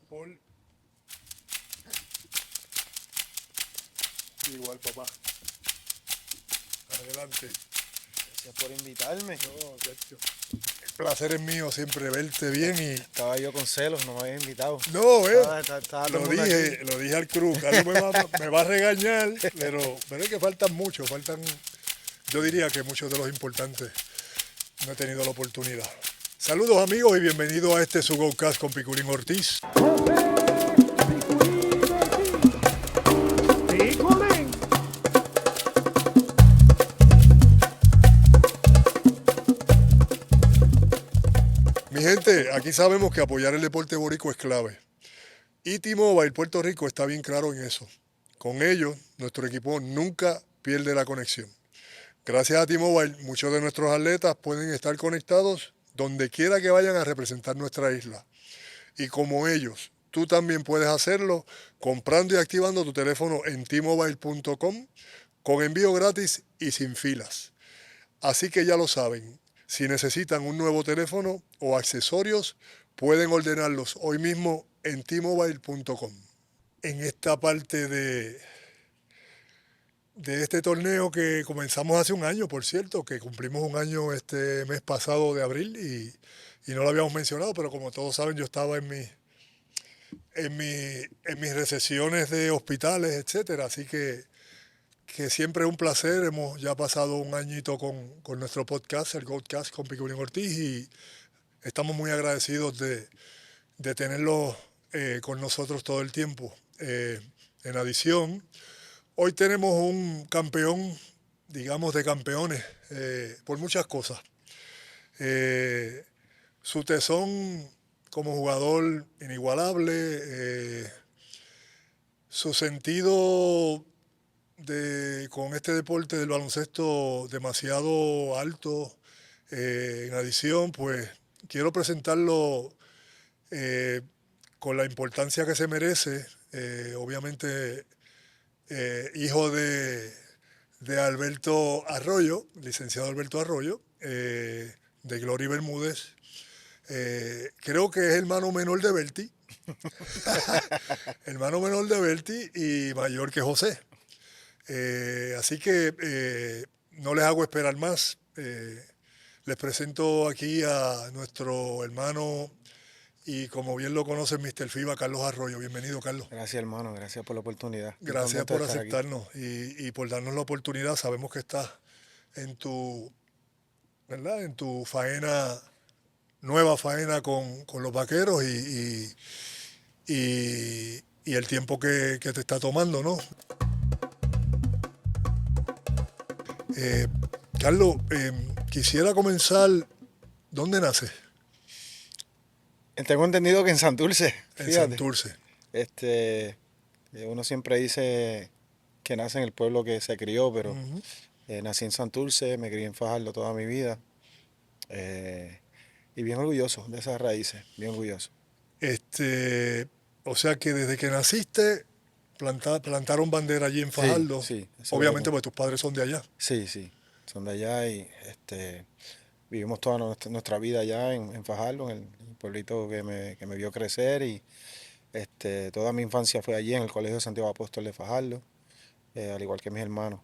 Paul. Igual, papá. Adelante. Gracias por invitarme. No, Sergio. El placer es mío siempre verte bien y... Estaba yo con celos, no me había invitado. No, Estaba todo lo el mundo dije, aquí. lo dije al Cruz. Carlos me va a regañar, pero es que faltan muchos, yo diría que muchos de los importantes no he tenido la oportunidad. Saludos amigos y bienvenidos a este su GoCast con Piculín Ortiz. Mi gente, aquí sabemos que apoyar el deporte boricua es clave. Y T-Mobile Puerto Rico está bien claro en eso. Con ellos, nuestro equipo nunca pierde la conexión. Gracias a T-Mobile, muchos de nuestros atletas pueden estar conectados donde quiera que vayan a representar nuestra isla. Y como ellos, tú también puedes hacerlo comprando y activando tu teléfono en tmobile.com con envío gratis y sin filas. Así que ya lo saben, si necesitan un nuevo teléfono o accesorios, pueden ordenarlos hoy mismo en tmobile.com. En esta parte de este torneo que comenzamos hace un año, por cierto, que cumplimos un año este mes pasado de abril y no lo habíamos mencionado, pero como todos saben, yo estaba en mis recesiones de hospitales, etcétera, así que siempre es un placer. Hemos ya pasado un añito con nuestro podcast, el Goldcast con Piculín Ortiz, y estamos muy agradecidos de tenerlo con nosotros todo el tiempo. En adición, hoy tenemos un campeón, digamos, de campeones, por muchas cosas. Su tesón como jugador inigualable, su sentido con este deporte del baloncesto demasiado alto. En adición, pues quiero presentarlo eh, con la importancia que se merece. Obviamente, hijo de Alberto Arroyo, licenciado Alberto Arroyo, de Glory Bermúdez. Creo que es hermano menor de Berti, hermano menor de Berti y mayor que José. Así que no les hago esperar más. Les presento aquí a nuestro hermano y como bien lo conocen, Mr. FIBA, Carlos Arroyo. Bienvenido, Carlos. Gracias, hermano. Gracias por la oportunidad. Estoy Gracias contento de por estar aquí. aceptarnos y por darnos la oportunidad. Sabemos que estás en tu, ¿verdad? En tu faena, nueva faena con los vaqueros y el tiempo que te está tomando, ¿no? Eh, Carlos, quisiera comenzar. ¿Dónde nace? Tengo entendido que en Santurce, En fíjate. Santurce. Uno siempre dice que nace en el pueblo que se crió, pero Ujú. nací en Santurce, me crié en Fajardo toda mi vida. Y bien orgulloso de esas raíces, bien orgulloso. Este, o sea que desde que naciste plantaron bandera allí en Sí, Fajardo. sí, eso lo Obviamente, pues tus padres son de allá. Sí, sí, son de allá y vivimos toda nuestra vida allá en Fajardo, en el pueblito que me vio crecer y toda mi infancia fue allí en el Colegio Santiago Apóstol de Fajardo, al igual que mis hermanos.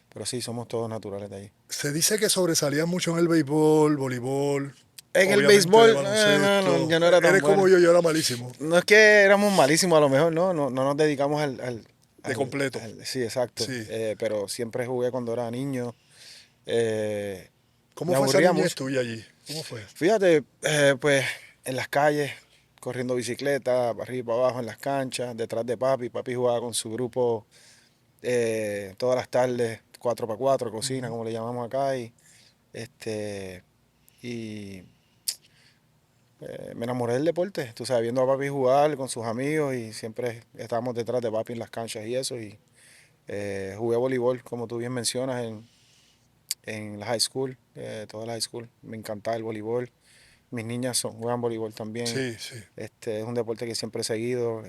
Pero sí, somos todos naturales de allí. Se dice que sobresalías mucho en el béisbol, voleibol, En el obviamente de béisbol, no, baloncesto. yo no era tan Eres como bueno. yo era malísimo, No es que éramos malísimos a lo mejor, no nos dedicamos de completo. sí, exacto. Sí. Pero siempre jugué cuando era niño. Eh, ¿Cómo Me fue esa aburría niñez mucho. tuya allí? ¿Cómo fue? Fíjate, pues en las calles, corriendo bicicleta, para arriba y para abajo en las canchas, detrás de papi. Papi jugaba con su grupo todas las tardes, 4x4 cocina, Ujú. como le llamamos acá. Este, y Me enamoré del deporte, tú sabes, viendo a papi jugar con sus amigos y siempre estábamos detrás de papi en las canchas y eso. Y jugué voleibol, como tú bien mencionas, en la high school, toda la high school. Me encantaba el voleibol. Mis niñas juegan voleibol también. Sí, sí. Es un deporte que siempre he seguido.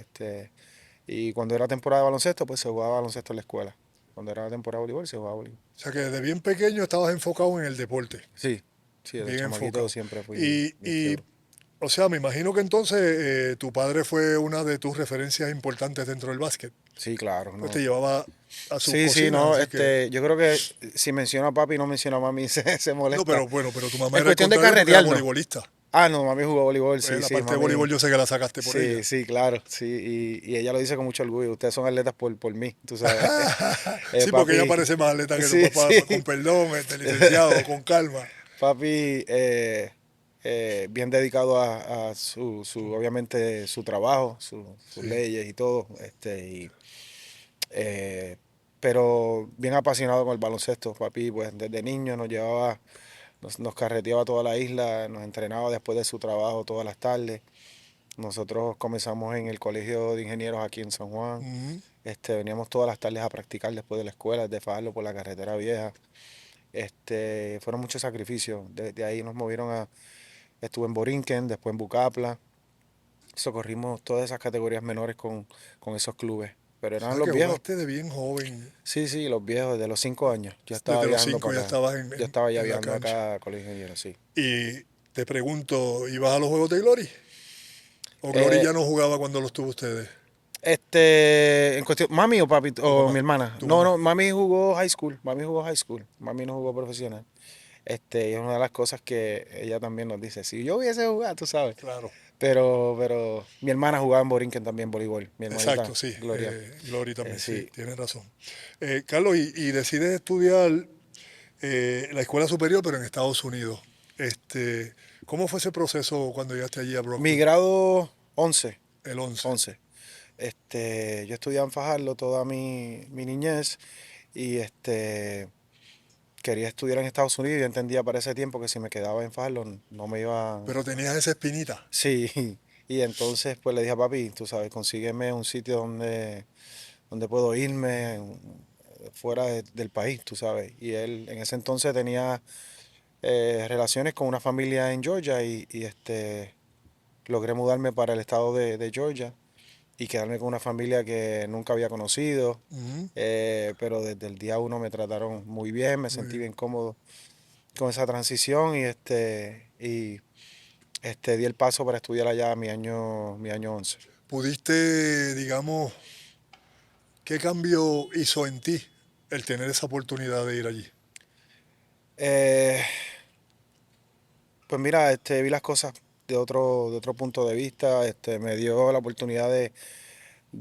Y cuando era temporada de baloncesto, pues se jugaba baloncesto en la escuela. Cuando era temporada de voleibol, se jugaba voleibol. O sea que desde bien pequeño estabas enfocado en el deporte, Sí, sí, desde bien chamaquito enfocado. siempre fui Y, bien y fiebre. O sea, me imagino que entonces tu padre fue una de tus referencias importantes dentro del básquet. Sí, claro, Pues te no. llevaba a sus Sí, sí, cocinas, no, así que... yo creo que si menciono a papi y no menciono a mami se No, molesta. pero bueno, pero tu mamá En era el cuestión de contrario porque era carretear, no. voleibolista. Ah, no, mami jugó voleibol, Pues sí, la sí, parte de voleibol mami. yo sé que la sacaste por Sí, ella. sí, claro, sí, y ella lo dice con mucho orgullo. Ustedes son atletas por mí, tú sabes. Sí, porque ella Papi, parece más atleta que tu sí, papá, con sí. perdón, licenciado, con calma. Papi, bien dedicado a obviamente, su trabajo, sus Sí. leyes y todo, eh, pero bien apasionado con el baloncesto. Papi, pues desde niño nos llevaba, nos carreteaba toda la isla, nos entrenaba después de su trabajo todas las tardes. Nosotros comenzamos en el Colegio de Ingenieros aquí en San Juan. Ujú. Veníamos todas las tardes a practicar después de la escuela, de Fajardo por la carretera vieja. Fueron muchos sacrificios. De ahí nos movieron estuve en Borinquen, después en Bucapla. Socorrimos todas esas categorías menores con esos clubes. Pero O eran sea los que viejos. jugaste de bien joven. Sí, sí, los viejos, de los 5 años. Yo estaba Desde los viajando 5 ya para acá. estabas Yo estaba ya en la viajando cancha. acá a Colegio de Ingenieros, sí. Y te pregunto, ¿ibas a los Juegos de Glory? ¿O Glory Eh, ya no jugaba cuando los tuvo ustedes? en cuestión, mami o papi, Tu o mamá, mi hermana. tu No, mamá. no, mami jugó high school. Mami jugó high school. Mami no jugó profesional. Y es una de las cosas que ella también nos dice. Si yo hubiese jugado, tú sabes. Claro, Pero mi hermana jugaba en Borinquen también voleibol. Mi hermanita exacto, sí. Gloria. Glory también, sí, Sí. tienes razón. Carlos, y decides estudiar la escuela superior, pero en Estados Unidos. Este, ¿Cómo fue ese proceso cuando llegaste allí a Mi Brockville? grado 11. El 11. 11. Yo estudiaba en Fajardo toda mi niñez y quería estudiar en Estados Unidos y yo entendía para ese tiempo que si me quedaba en Fajardo no me iba. Pero tenías esa espinita. Sí, y entonces pues le dije a papi, tú sabes, consígueme un sitio donde puedo irme fuera del país, tú sabes. Y él en ese entonces tenía relaciones con una familia en Georgia y logré mudarme para el estado de Georgia y quedarme con una familia que nunca había conocido, Ujú. pero desde el día uno me trataron muy bien, me Muy sentí bien. bien cómodo con esa transición y di el paso para estudiar allá mi año 11. ¿Pudiste, digamos, qué cambio hizo en ti el tener esa oportunidad de ir allí? Eh, pues mira, vi las cosas de otro punto de vista, me dio la oportunidad de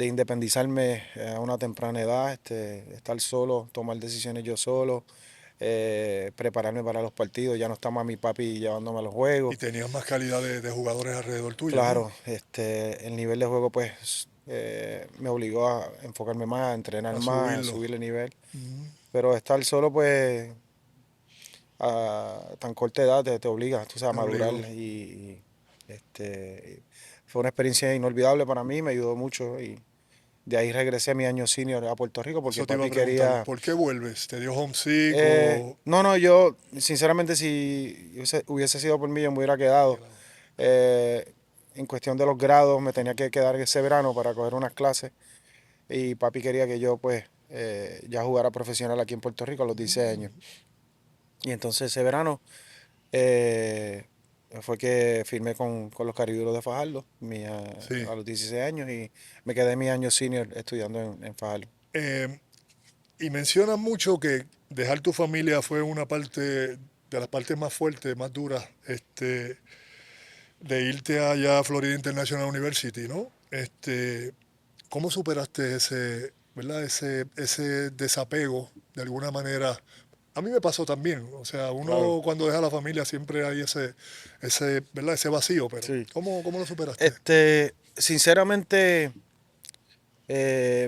independizarme a una temprana edad, estar solo, tomar decisiones yo solo, prepararme para los partidos. Ya no está mami y papi llevándome a los Y juegos. tenías más calidad de jugadores alrededor tuyo, ¿no? Claro, el nivel de juego pues me obligó a enfocarme más, a entrenar A más, a subirlo. subir el nivel. Ujú. Pero estar solo pues a tan corta edad te obliga, tú sabes, a Te madurar obligó. fue una experiencia inolvidable para mí, me ayudó mucho y de ahí regresé mi año senior a Puerto Rico porque Eso te iba a papi preguntar, quería. ¿por qué vuelves? ¿Te dio homesick o...? No, no, yo, sinceramente, si hubiese sido por mí, yo me hubiera quedado. Eh, en cuestión de los grados, me tenía que quedar ese verano para coger unas clases y papi quería que yo, pues, ya jugara profesional aquí en Puerto Rico a los 16 años. Y entonces ese verano eh, fue que firmé con los Cariduros de Fajardo Sí. a los 16 años y me quedé mi año senior estudiando en Fajardo. Eh, y mencionas mucho que dejar tu familia fue una parte de las partes más fuertes, más duras, de irte allá a Florida International University, ¿no? ¿Cómo superaste ese, verdad, ese desapego de alguna manera? A mí me pasó también, o sea, Claro. uno cuando deja la familia siempre hay ¿verdad? Ese vacío, pero Sí. ¿cómo lo superaste? Sinceramente,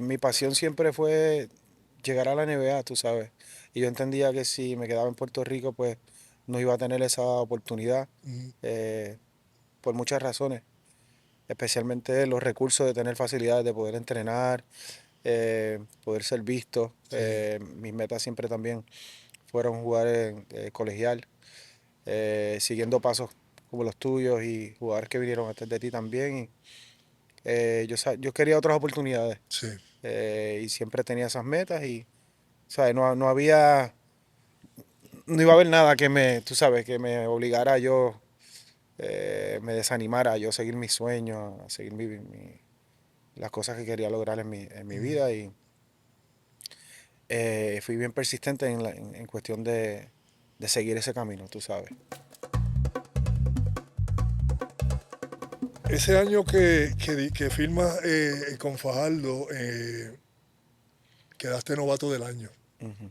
mi pasión siempre fue llegar a la NBA, tú sabes. Y yo entendía que si me quedaba en Puerto Rico, pues no iba a tener esa oportunidad Mm, eh, por muchas razones, especialmente los recursos de tener facilidades de poder entrenar, poder ser visto. sí, Mis metas siempre también fueron jugar en colegial, siguiendo pasos como los tuyos y jugadores que vinieron antes de ti también. Yo quería otras oportunidades sí. y siempre tenía esas metas y, ¿sabes? No iba a haber nada tú sabes, que me obligara a yo me desanimara a yo seguir mis sueños, a seguir las cosas que quería lograr en mi vida. Y fui bien persistente en cuestión de seguir ese camino, tú sabes. Ese año que firmas con Fajardo, quedaste novato del año. Ujú.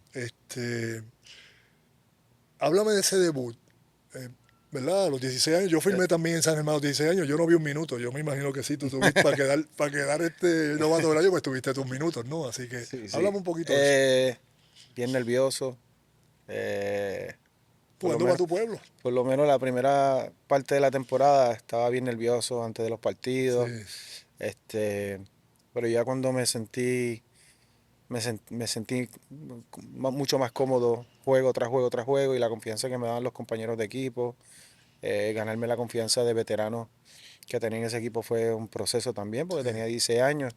Háblame de ese debut, eh, ¿verdad? A los 16 años, yo firmé también en San Germán a los 16 años, yo no vi un minuto, yo me imagino que sí, tú tuviste para quedar novato del año, pues tuviste tus minutos, ¿no? Así que Sí, sí. háblame un poquito de eso. Bien nervioso. eh, por lo Jugando para menos, tu pueblo. por lo menos la primera parte de la temporada estaba bien nervioso antes de los Sí, partidos. Este, pero ya cuando me sentí mucho más cómodo juego tras juego tras juego, y la confianza que me daban los compañeros de equipo, ganarme la confianza de veteranos que tenía en ese equipo fue un proceso también, porque sí, tenía 16 años.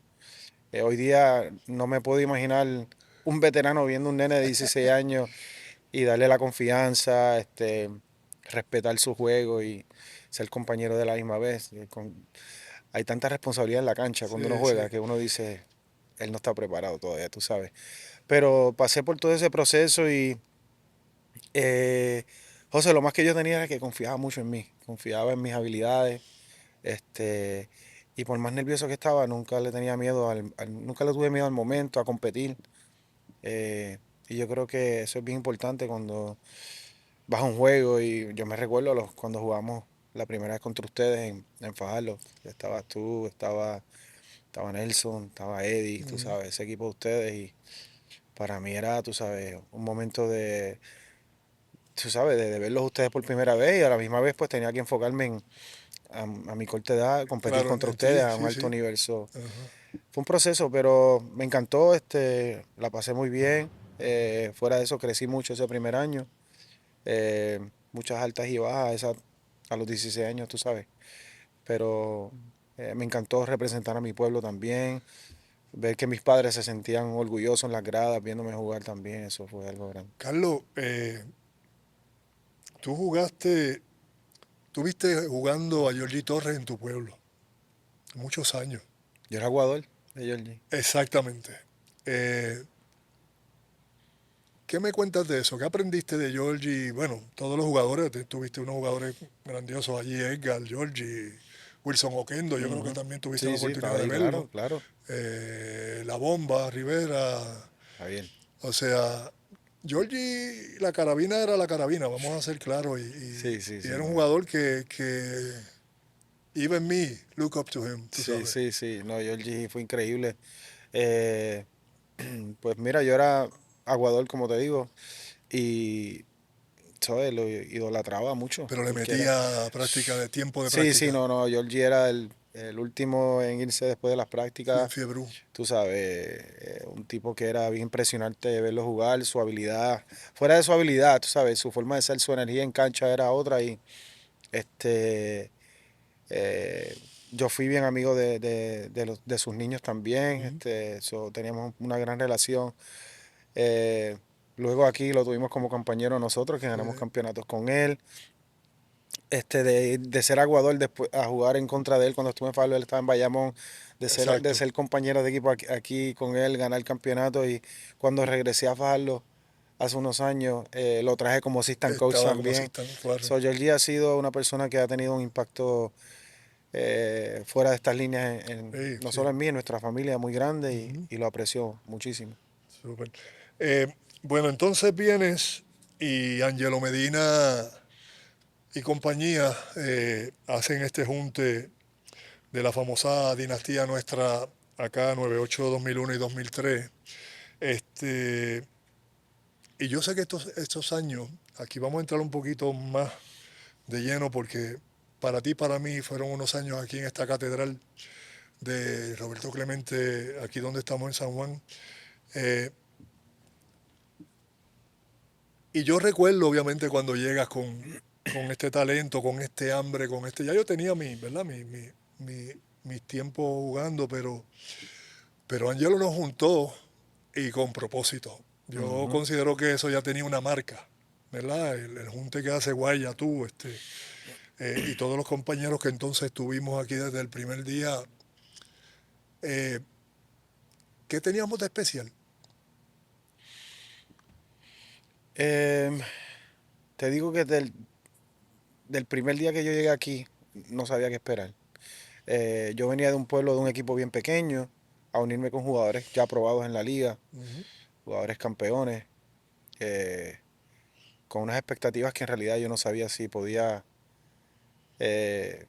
Hoy día no me puedo imaginar un veterano viendo un nene de 16 años y darle la confianza, respetar su juego y ser compañero de la misma vez. Hay tanta responsabilidad en la cancha cuando uno sí, sí. juega que uno dice, él no está preparado todavía, tú sabes. Pero pasé por todo ese proceso y, eh, José, lo más que yo tenía era que confiaba mucho en mí, confiaba en mis habilidades, este, y por más nervioso que estaba, nunca le tenía miedo nunca le tuve miedo al momento, a competir. eh, y yo creo que eso es bien importante cuando vas a un juego. Y yo me recuerdo cuando jugamos la primera vez contra ustedes en Fajardo. Estabas tú, estaba Nelson, estaba Eddie, tú Mm. sabes, ese equipo de ustedes. Y para mí era, tú sabes, un momento tú sabes, de verlos ustedes por primera vez, y a la misma vez pues tenía que enfocarme a mi corta edad, competir Claro, contra en ti, ustedes a un sí, alto sí. nivel. Ajá. Fue un proceso, pero me encantó, la pasé muy bien. Fuera de eso, crecí mucho ese primer año. Muchas altas y bajas a los 16 años, tú sabes. Pero me encantó representar a mi pueblo también. Ver que mis padres se sentían orgullosos en las gradas, viéndome jugar también, eso fue algo grande. Carlos, tú jugaste, tuviste jugando a Georgie Torres en tu pueblo, muchos años. Yo era jugador de Georgie. Exactamente. Eh, ¿Qué me cuentas de eso? ¿Qué aprendiste de Georgie? Bueno, todos los jugadores, tuviste unos jugadores grandiosos allí, Edgar, Georgie, Wilson Oquendo, yo creo que Ujú. también tuviste la Sí, sí, oportunidad estaba de ahí, verlo. claro, claro. La Bomba, Rivera, Está bien. o sea, Georgie, la carabina era la carabina, vamos a ser claros, Sí, sí, y sí, era un no. jugador que even me look up to him, tú Sí, sabes. sí, sí. No, Georgie fue increíble. Eh, pues mira, yo era aguador, como te digo, y ¿sabes? Lo idolatraba mucho, Pero le porque era... metía práctica de tiempo de Sí, sí, práctica, no, no, Georgie era el último en irse después de las prácticas, fiebre. tú sabes, un tipo que era bien impresionante verlo jugar, su habilidad, fuera de su habilidad, tú sabes, su forma de ser, su energía en cancha era otra. Y este, eh, yo fui bien amigo de sus niños también, teníamos una gran relación. Eh, Luego aquí lo tuvimos como compañero nosotros, que ganamos campeonatos con él. De ser aguador después a jugar en contra de él cuando estuve en Farlo, él estaba en Bayamón, de Exacto. ser compañero de equipo aquí con él, ganar el campeonato. Y cuando regresé a Fajardo hace unos años, lo traje como assistant coach Estaba como también. asistente, claro. So, Georgie ha sido una persona que ha tenido un impacto fuera de estas líneas, Sí, no sí. solo en mí, en nuestra familia, muy grande, Ujú. y lo aprecio muchísimo. Súper. Eh, bueno, entonces vienes y Angelo Medina y compañía hacen este junte de la famosa dinastía nuestra acá, 98, 2001 y 2003. Este, y yo sé que estos años, aquí vamos a entrar un poquito más de lleno porque para ti, para mí, fueron unos años aquí en esta catedral de Roberto Clemente, aquí donde estamos en San Juan. Eh, y yo recuerdo, obviamente, cuando llegas con este talento, con este hambre, con este... Ya yo tenía ¿verdad? Mis tiempos jugando, pero Angelo nos juntó y con propósito. Yo Ujú. considero que eso ya tenía una marca, ¿verdad? El junte que hace Guaya, tú, y todos los compañeros que entonces estuvimos aquí desde el primer día, eh, ¿qué teníamos de especial? Em, Te digo que del primer día que yo llegué aquí, no sabía qué esperar. Yo venía de un pueblo, de un equipo bien pequeño, a unirme con jugadores ya aprobados en la liga, Ujú. jugadores campeones, eh, con unas expectativas que en realidad yo no sabía si podía eh,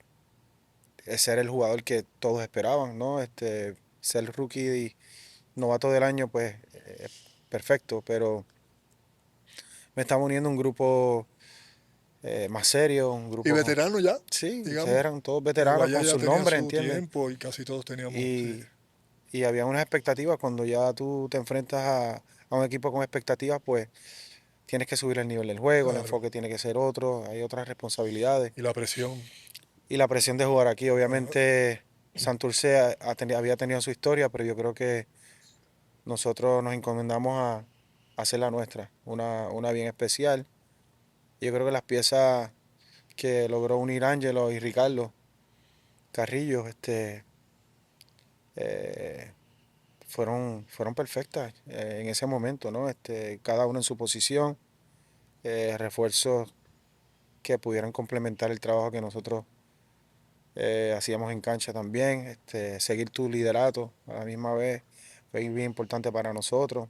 ser el jugador que todos esperaban, ¿no? Ser rookie y novato del año, pues perfecto, pero me estaba uniendo a un grupo más serio, un Y grupo, veteranos ya, sí, ustedes digamos. eran todos El veteranos Guayá con ya sus tenía nombres, su ¿entiendes? tiempo y casi todos teníamos, sí. Y, y había unas expectativas, cuando ya tú te enfrentas a un equipo con expectativas, pues tienes que subir el nivel del juego, el Claro. enfoque tiene que ser otro, hay otras responsabilidades. Y la presión. Y la presión de jugar aquí, Ajá. obviamente, Santurce había tenido su historia, pero yo creo que nosotros nos encomendamos a hacer la nuestra, una bien especial. Yo creo que las piezas que logró unir Ángelo y Ricardo Carrillo, eh, fueron perfectas en ese momento, ¿no? Cada uno en su posición, refuerzos que pudieran complementar el trabajo que nosotros hacíamos en cancha también, seguir tu liderato a la misma vez fue bien importante para nosotros.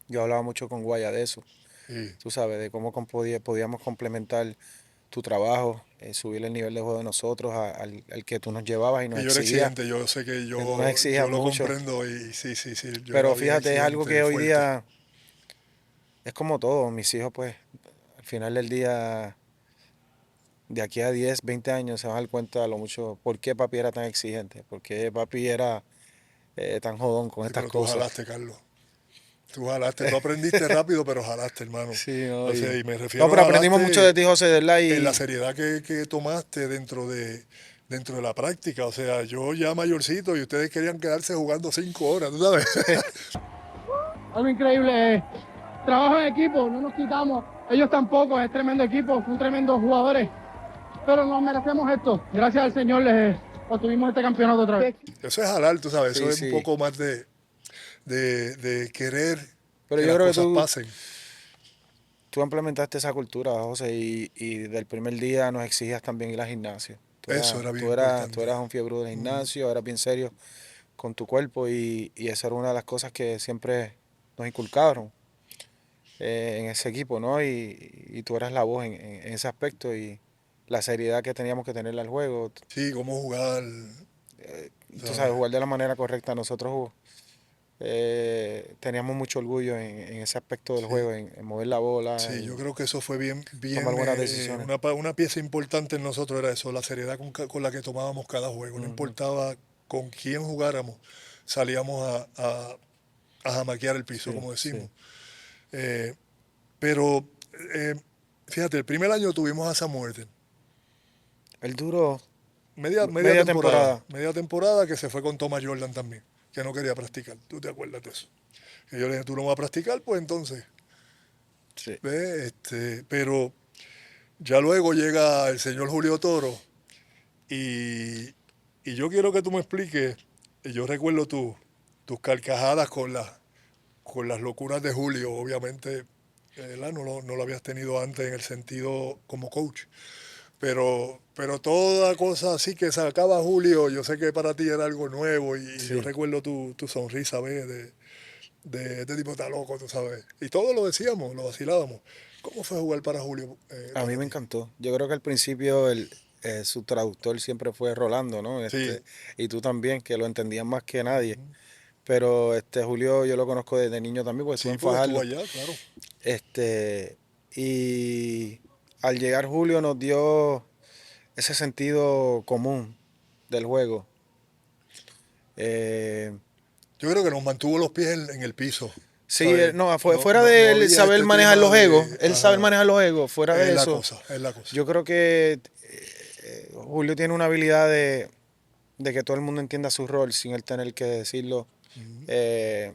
Yo hablaba mucho con Guaya de eso, Sí. tú sabes, de cómo podíamos complementar tu trabajo, subir el nivel de juego de nosotros al que tú nos llevabas y nos Que yo era exigías, exigente, yo sé que que tú nos yo exigías lo mucho. comprendo y sí, sí, sí, yo era Pero bien fíjate, es algo exigente, que hoy fuerte. día es como todo. Mis hijos, pues, al final del día, de aquí a 10 20 años, se van a dar cuenta de lo mucho, por qué papi era tan exigente, por qué papi era tan jodón con Sí, estas pero tú cosas. jalaste, Carlos. Tú jalaste, tú aprendiste rápido, pero jalaste, hermano. Sí, ¿no? O sea, y me No, refiero pero a aprendimos mucho de jalaste ti, José, de verdad, en la y seriedad que tomaste dentro de la práctica. O sea, yo ya mayorcito y ustedes querían quedarse jugando 5 horas, ¿tú sabes? Algo increíble, trabajo en equipo, no nos quitamos, ellos tampoco, es tremendo equipo, son tremendos jugadores, pero nos merecemos esto, gracias al Señor les obtuvimos este campeonato otra vez. Eso es jalar, tú sabes, eso sí, es un sí. poco más de querer Pero que yo las creo que cosas pasen. tú implementaste esa cultura, José, y del primer día nos exigías también ir al gimnasio. Eso era bien Tú importante. eras un fiebre del gimnasio, eras bien serio con tu cuerpo y esa era una de las cosas que siempre nos inculcaron en ese equipo, ¿no? Y tú eras la voz en ese aspecto y la seriedad que teníamos que tenerle al juego. Sí, cómo jugar, Tú sabes, ¿sabes? jugar de la manera correcta. Nosotros teníamos mucho orgullo en ese aspecto del Sí. juego, en mover la bola, Sí, yo en creo que eso fue bien, tomar bien, buenas decisiones. una pieza importante en nosotros era eso, la seriedad con la que tomábamos cada juego. No Ujú. importaba con quién jugáramos, salíamos a jamaquear el piso, Sí, como sí. decimos. Eh, pero, eh, fíjate, el primer año tuvimos a Samuel, El duro, media media temporada. media temporada que se fue con Thomas Jordan también, que no quería practicar. ¿Tú te acuerdas de eso? Que yo le dije, tú no vas a practicar, pues entonces, Sí. ¿ves? Pero ya luego llega el señor Julio Toro. Y, y yo quiero que tú me expliques, y yo recuerdo tus carcajadas con las locuras de Julio, obviamente, ¿verdad? No lo habías tenido antes en el sentido como coach, pero toda cosa así que sacaba Julio, yo sé que para ti era algo nuevo y yo Sí. recuerdo tu sonrisa, ¿ves? De este tipo está loco, tú sabes. Y todos lo decíamos, lo vacilábamos. ¿Cómo fue jugar para Julio, A mí para me ti? encantó. Yo creo que al principio su traductor siempre fue Rolando, ¿no? Sí. Y tú también, que lo entendías más que nadie. Pero Julio yo lo conozco desde niño también, porque estuve Sí, en porque estuvo Fajardo. allá, claro. Este, y al llegar Julio nos dio ese sentido común del juego. Eh, Yo creo que nos mantuvo los pies en el piso, sí, ¿sabes? no, No, fuera no, no de él había saber este manejar tema los egos, de, él sabe ajá, manejar los egos, fuera de es la eso, cosa, es la cosa. yo creo que Julio tiene una habilidad de que todo el mundo entienda su rol sin él tener que decirlo. eh,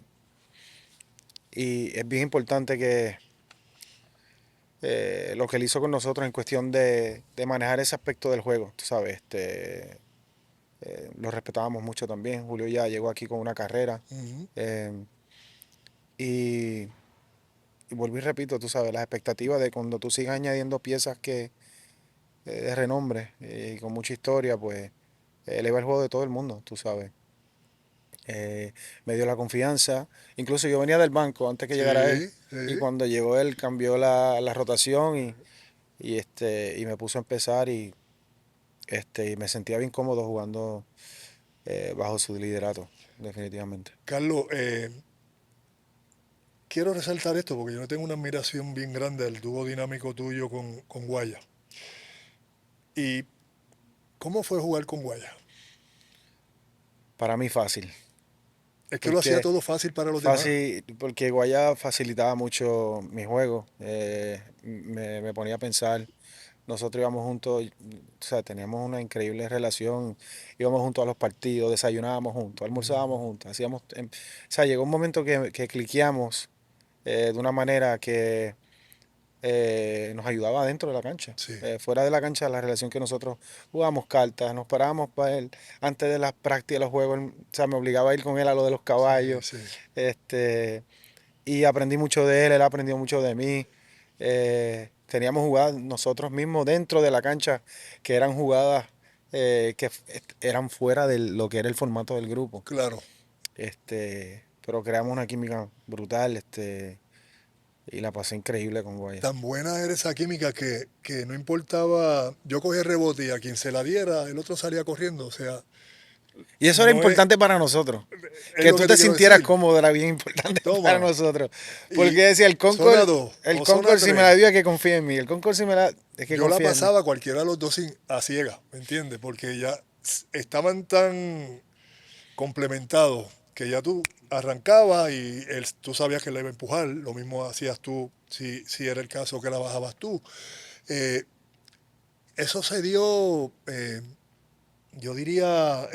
y es bien importante lo que él hizo con nosotros en cuestión de manejar ese aspecto del juego, tú sabes. Lo respetábamos mucho también. Julio ya llegó aquí con una carrera. Ujú. eh, y, y vuelvo y repito, tú sabes, las expectativas de cuando tú sigas añadiendo piezas de renombre y con mucha historia, pues eleva el juego de todo el mundo, tú sabes. Me dio la confianza. Incluso yo venía del banco antes que llegara él. Sí, Y sí. cuando llegó él cambió la rotación y me puso a empezar y me sentía bien cómodo jugando bajo su liderato, definitivamente. Carlos, quiero resaltar esto porque yo le tengo una admiración bien grande al dúo dinámico tuyo con Guaya. ¿Y cómo fue jugar con Guaya? Para mí fácil, Es que lo hacía porque todo fácil para los demás. porque Guaya facilitaba mucho mi juego, me ponía a pensar. Nosotros íbamos juntos, o sea, teníamos una increíble relación, íbamos juntos a los partidos, desayunábamos juntos, almorzábamos juntos, o sea, llegó un momento que cliqueamos de una manera que nos ayudaba dentro de la cancha. Sí, Fuera de la cancha, la relación que nosotros jugábamos cartas, nos parábamos para él, antes de las prácticas de los juegos, o sea, me obligaba a ir con él a lo de los sí, caballos, sí. este, y aprendí mucho de él aprendió mucho de mí. Teníamos jugadas nosotros mismos dentro de la cancha, que eran jugadas eran fuera de lo que era el formato del grupo. Claro. Pero creamos una química brutal, y la pasé increíble con Guaya. Tan buena era esa química que no importaba, yo cogía el rebote y a quien se la diera, el otro salía corriendo. O sea, Y eso era no es, importante para nosotros. es Que lo tú que te te quiero sintieras decir. cómodo era bien importante para Toma. nosotros. Y Porque decía, zona 2 el o zona Concord si me la 3. dio es que confía en mí. El Concord si me la es que Yo la confía en mí. pasaba cualquiera de los dos a ciega, ¿me entiendes? Porque ya estaban tan complementados que ya tú arrancabas y tú sabías que la iba a empujar, lo mismo hacías tú si era el caso que la bajabas tú. Eh, Eso se dio, yo diría,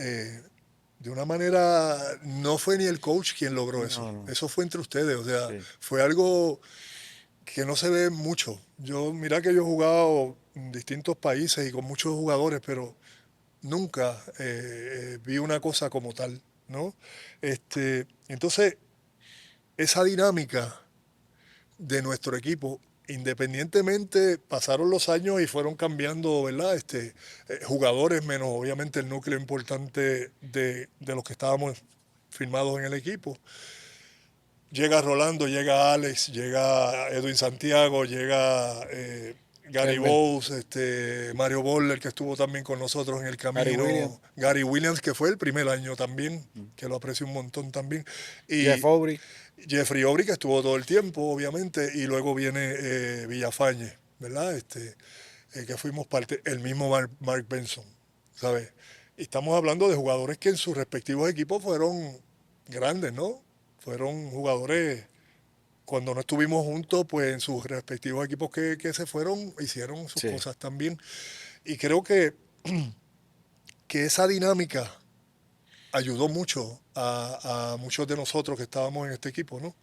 de una manera, no fue ni el coach quien logró eso, No, no. eso fue entre ustedes, o sea, Sí. fue algo que no se ve mucho. Mira que yo he jugado en distintos países y con muchos jugadores, pero nunca vi una cosa como tal, ¿no? Entonces, esa dinámica de nuestro equipo, independientemente, pasaron los años y fueron cambiando, ¿verdad? Jugadores menos, obviamente, el núcleo importante de los que estábamos firmados en el equipo. Llega Rolando, llega Alex, llega Edwin Santiago, llega Gary Kelmer, Bowes, Mario Boller, que estuvo también con nosotros en el Gary Williams, camino, Gary Williams, que fue el primer año también, que lo aprecio un montón también, Jeff y Aubrey. Jeffrey Obri, que estuvo todo el tiempo, obviamente, y luego viene Villafañe, ¿verdad? Que fuimos parte, el mismo Mark Benson, ¿sabes? Y estamos hablando de jugadores que en sus respectivos equipos fueron grandes, ¿no? Fueron jugadores, cuando no estuvimos juntos, pues en sus respectivos equipos que se fueron, hicieron sus Sí. cosas también. Y creo que esa dinámica ayudó mucho a muchos de nosotros que estábamos en este equipo, ¿no?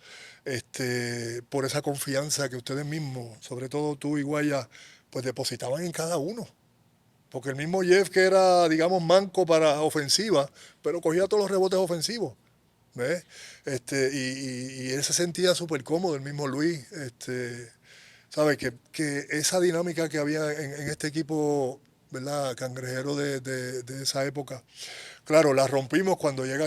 Por esa confianza que ustedes mismos, sobre todo tú y Guaya, pues depositaban en cada uno. Porque el mismo Jeff, que era, digamos, manco para ofensiva, pero cogía todos los rebotes ofensivos. ¿Ves? Y él se sentía súper cómodo, el mismo Luis. ¿Sabes? Que esa dinámica que había en este equipo, ¿verdad? Cangrejero de esa época. Claro, la rompimos cuando llega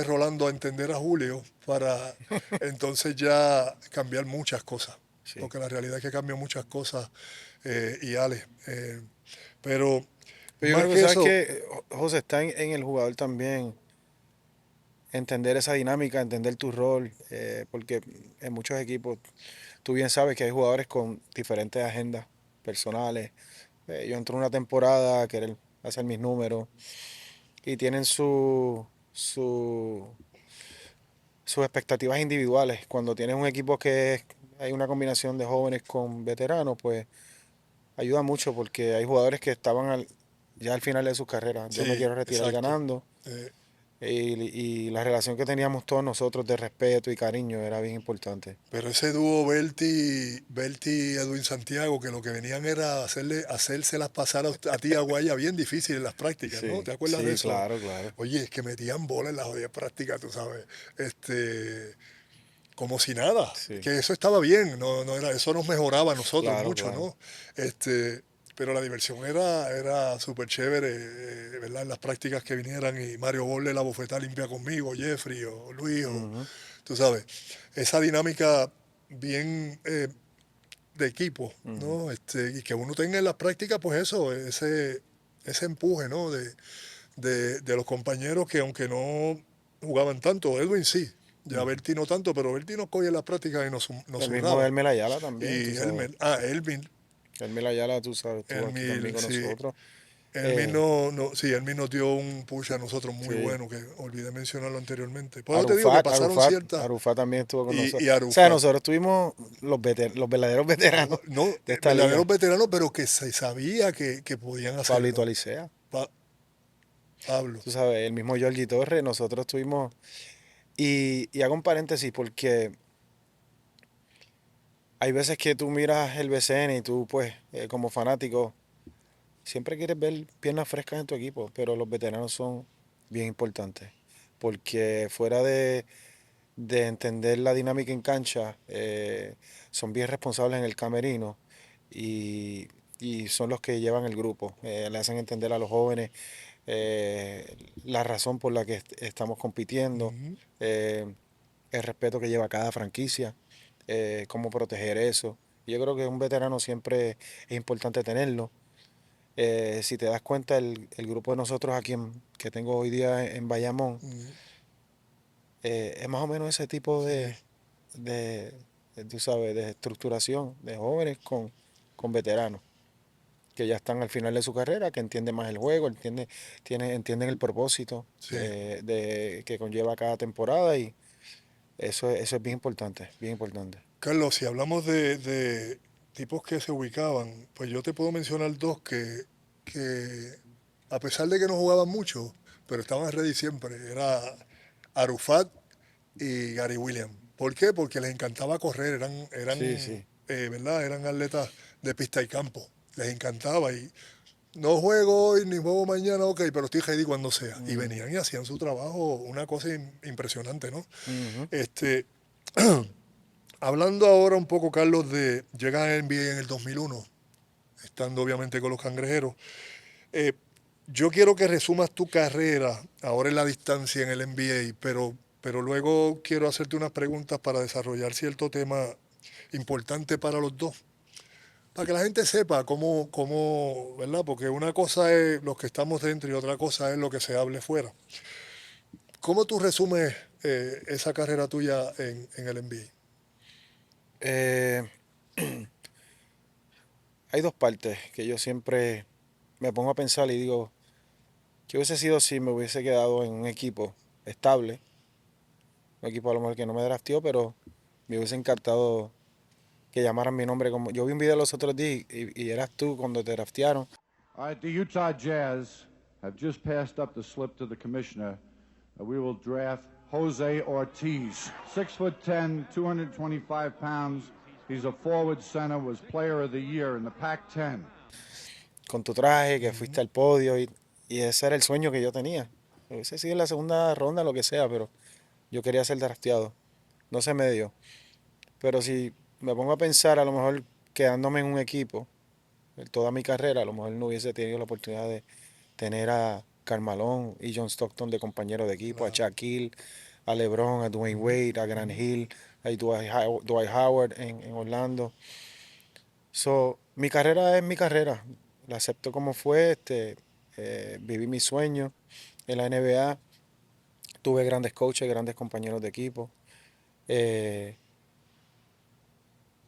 Rolando a entender a Julio para entonces ya cambiar muchas cosas. Sí. Porque la realidad es que cambian muchas cosas y Ale. Pero Pero yo más creo que, que ¿sabes eso, qué? José, está en el jugador también entender esa dinámica, entender tu rol, porque en muchos equipos tú bien sabes que hay jugadores con diferentes agendas personales. Yo entro en una temporada a querer hacer mis números y tienen sus expectativas individuales. Cuando tienes un equipo hay una combinación de jóvenes con veteranos, pues ayuda mucho porque hay jugadores que estaban ya al final de su carrera. Yo me sí, quiero retirar exacto. ganando. Eh, y la relación que teníamos todos nosotros de respeto y cariño era bien importante. Pero ese dúo Berti Edwin Santiago, que lo que venían era hacérselas pasar a ti a Guaya bien difícil en las prácticas, ¿no? Sí, ¿Te acuerdas de sí, eso? claro, claro. Oye, es que metían bola en las jodidas prácticas, tú sabes. Como si nada, Sí, que eso estaba bien, no era, eso nos mejoraba a nosotros claro, mucho, claro. ¿no? Pero la diversión era súper chévere, ¿verdad? En las prácticas que vinieran y Mario Bol la bofetada limpia conmigo, Jeffrey o Luis, o, Ujú, tú sabes, esa dinámica bien de equipo, ujú. ¿no? Y que uno tenga en las prácticas, pues eso, ese empuje, ¿no? De los compañeros que aunque no jugaban tanto, Edwin sí, ya Ujú. Berti no tanto, pero Berti nos cogía en las prácticas y nos El mismo zurraba. Elmer Ayala también, tú Y sabes. Elmer Ayala, tú sabes, estuvo aquí también Elmil, con sí, nosotros. Elmil Eh, sí, Elmil nos dio un push a nosotros muy sí. bueno, que olvidé mencionarlo anteriormente. Por eso te digo que pasaron ciertas, Arufat también estuvo con nosotros. y O sea, Arufat, nosotros tuvimos los verdaderos veteranos no, de esta verdaderos liga. veteranos, pero que se sabía que podían Pablito hacerlo. Alicea, Pa- Pablo. tú sabes, el mismo Georgie Torres, nosotros tuvimos. Y hago un paréntesis porque hay veces que tú miras el BCN y tú, pues, como fanático, siempre quieres ver piernas frescas en tu equipo, pero los veteranos son bien importantes. Porque fuera de entender la dinámica en cancha, son bien responsables en el camerino y, y son los que llevan el grupo. Le hacen entender a los jóvenes la razón por la que estamos compitiendo, Ujú. eh, el respeto que lleva cada franquicia, cómo proteger eso. Yo creo que un veterano siempre es importante tenerlo. Si te das cuenta, el grupo de nosotros aquí que tengo hoy día en Bayamón, Mm, es más o menos ese tipo sí, de, tú sabes, de estructuración de jóvenes con veteranos que ya están al final de su carrera, que entienden más el juego, entienden el propósito sí. que conlleva cada temporada y eso es bien importante, bien importante. Carlos, si hablamos de tipos que se ubicaban, pues yo te puedo mencionar dos que a pesar de que no jugaban mucho, pero estaban ready siempre, era Arufat y Gary Williams. ¿Por qué? Porque les encantaba correr, Sí, sí. ¿verdad? Eran atletas de pista y campo, les encantaba y no juego hoy ni juego mañana, ok, pero estoy ready cuando sea. Y Ujú, venían y hacían su trabajo, una cosa impresionante, ¿no? ujú. Este, Hablando ahora un poco, Carlos, de llegar a NBA en el 2001, estando obviamente con los Cangrejeros, eh, yo quiero que resumas tu carrera ahora en la distancia en el NBA, pero luego quiero hacerte unas preguntas para desarrollar cierto tema importante para los dos, para que la gente sepa ¿verdad? Porque una cosa es los que estamos dentro y otra cosa es lo que se hable fuera. ¿Cómo tú resumes esa carrera tuya en el NBA? Eh, Hay dos partes que yo siempre me pongo a pensar y digo, ¿qué hubiese sido si me hubiese quedado en un equipo estable? Un equipo a lo mejor que no me drafteó, pero me hubiese encantado que llamaran mi nombre como... Yo vi un video los otros días y eras tú cuando te draftearon. All right, the Utah Jazz have just passed up the slip to the commissioner. We will draft Jose Ortiz, 6'10", 225 pounds. He's a forward center, was player of the year in the Pac-10. Con tu traje, que Ujú. fuiste al podio y ese era el sueño que yo tenía. Hubiese sido en la segunda ronda, lo que sea, pero yo quería ser drafteado. No se me dio. Pero si me pongo a pensar, a lo mejor quedándome en un equipo, toda mi carrera, a lo mejor no hubiese tenido la oportunidad de tener a Carmalón y John Stockton de compañero de equipo, a Claro. Shaquille, a LeBron, a Dwayne Ujú, Wade, a Grant ujú. Hill, a Dwight Howard en Orlando. So, mi carrera es mi carrera. La acepto como fue. Viví mi sueño en la NBA. Tuve grandes coaches, grandes compañeros de equipo. eh,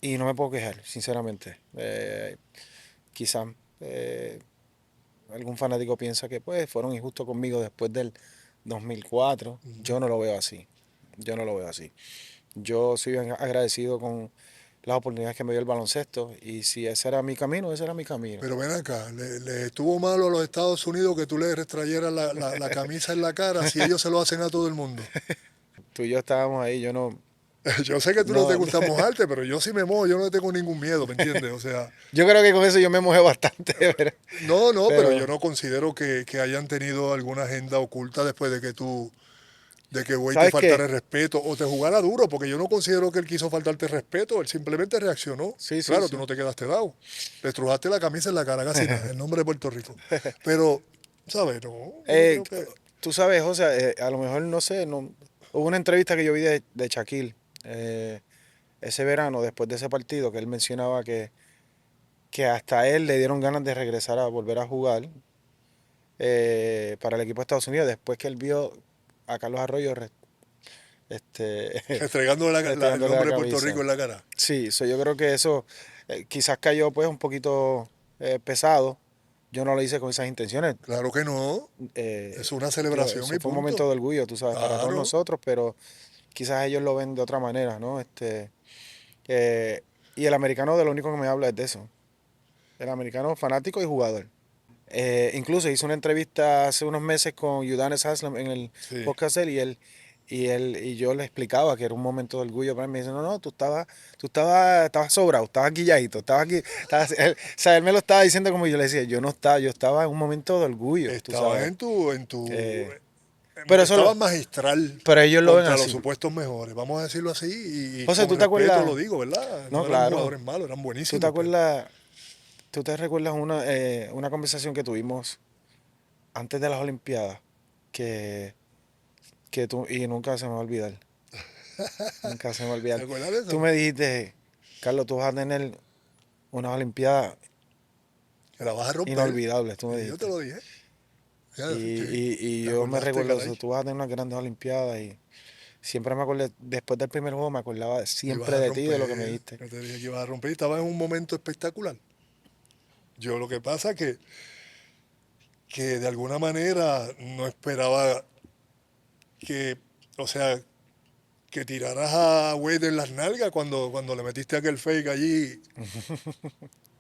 y no me puedo quejar, sinceramente. Quizás algún fanático piensa que pues fueron injustos conmigo después del 2004. Yo no lo veo así. Yo no lo veo así. Yo soy bien agradecido con las oportunidades que me dio el baloncesto. Y si ese era mi camino, ese era mi camino. Pero ven acá, le estuvo malo a los Estados Unidos que tú le retrayeras la camisa en la cara si ellos se lo hacen a todo el mundo. Tú y yo estábamos ahí, yo no... Yo sé que tú no te No, gusta mojarte, pero yo sí me mojo, yo no tengo ningún miedo, ¿me entiendes? O sea, yo creo que con eso yo me mojé bastante, no, pero pero yo no considero que hayan tenido alguna agenda oculta después de que Wade te ¿sabes faltara qué? el respeto o te jugara duro, porque yo no considero que él quiso faltarte el respeto, él simplemente reaccionó. Sí, sí, Claro, tú sí. no te quedaste dado, le estrujaste la camisa en la cara, casi nada, en nombre de Puerto Rico. Pero, ¿sabes? No, yo no Eh, creo que... tú sabes, José, a lo mejor, no sé, no, hubo una entrevista que yo vi de Shaquille ese verano, después de ese partido, que él mencionaba que hasta a él le dieron ganas de regresar a volver a jugar para el equipo de Estados Unidos, después que él vio a Carlos Arroyo este, Restregándole el retirándole la nombre de Puerto Rico camisa. en la cara. Sí, yo creo que eso quizás cayó pues un poquito pesado. Yo no lo hice con esas intenciones. Claro que no, Eh, es una celebración y eso fue un momento punto. de orgullo, tú sabes, para todos Claro. nosotros, pero quizás ellos lo ven de otra manera, ¿no? Eh, y el americano de lo único que me habla es de eso. El americano fanático y jugador. Incluso hice una entrevista hace unos meses con Udonis Haslem en el Sí. podcast de él, y yo le explicaba que era un momento de orgullo para él. Me dice, no, no, estabas sobrado, estabas guilladito, él, o sea, él me lo estaba diciendo como yo le decía, yo estaba en un momento de orgullo, tú Estabas sabes. Eh, pero eso estabas magistral pero ellos lo ven contra los así. supuestos mejores, vamos a decirlo así, y José, con ¿tú te respeto acuerdas? lo digo, ¿verdad? No, No eran claro. jugadores malos, eran ¿Tú te buenísimos. Pero acuerdas? ¿Tú te recuerdas una conversación que tuvimos antes de las Olimpiadas? Que, y nunca se me va a olvidar. Nunca se me va a ¿te olvidar. acuerdas de Tú eso? me dijiste, Carlos, tú vas a tener unas Olimpiadas Que la vas a romper. inolvidables, tú me Y yo te dijiste. lo dije. Ya, Y te yo me acordaste, recuerdo eso, caray. tú vas a tener unas grandes Olimpiadas y siempre me acordé, después del primer juego me acordaba Que ibas siempre a de ti, de lo que me romper. dijiste. Que te dije que ibas a romper y estabas en un momento espectacular. Yo lo que pasa que de alguna manera no esperaba que, o sea, que tiraras a Wade en las nalgas cuando le metiste aquel fake allí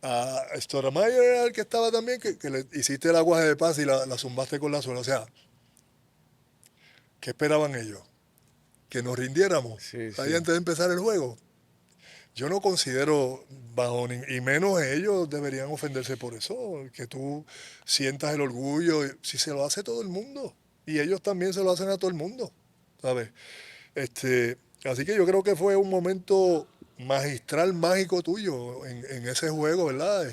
a Stoudemire, era el que estaba también, que le hiciste el aguaje de paz y la zumbaste con la suela. O sea, ¿qué esperaban ellos? Que nos rindiéramos Sí, ahí sí. antes de empezar el juego. Yo no considero, y menos ellos deberían ofenderse por eso, que tú sientas el orgullo, si se lo hace todo el mundo, y ellos también se lo hacen a todo el mundo, ¿sabes? Así que yo creo que fue un momento magistral, mágico tuyo en ese juego, ¿verdad?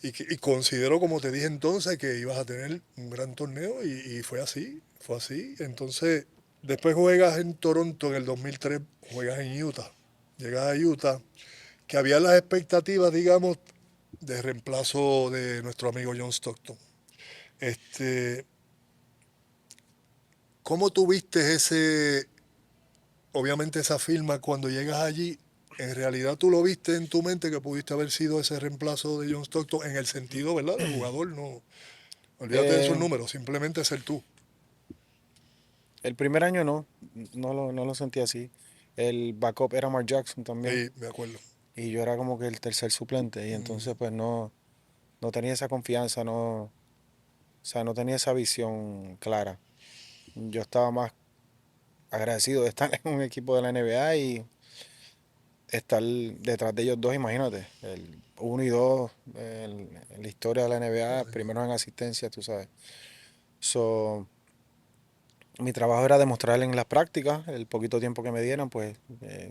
Y considero, como te dije entonces, que ibas a tener un gran torneo y fue así, fue así. Entonces, después juegas en Toronto en el 2003, juegas en Utah, llegas a Utah, que había las expectativas, digamos, de reemplazo de nuestro amigo John Stockton. Este, ¿Cómo tuviste obviamente esa firma cuando llegas allí? En realidad tú lo viste en tu mente que pudiste haber sido ese reemplazo de John Stockton en el sentido, ¿verdad? De jugador, no. Olvídate de esos Eh, números, simplemente ser tú. el primer año no lo sentí así. El backup era Mark Jackson también. Sí, me acuerdo. Y yo era como que el tercer suplente. Y entonces pues no tenía esa confianza, o sea, no tenía esa visión clara. Yo estaba más agradecido de estar en un equipo de la NBA y estar detrás de ellos dos, imagínate. El 1 y 2 en la historia de la NBA, primero en asistencia, tú sabes. So, mi trabajo era demostrar en las prácticas, el poquito tiempo que me dieran, pues,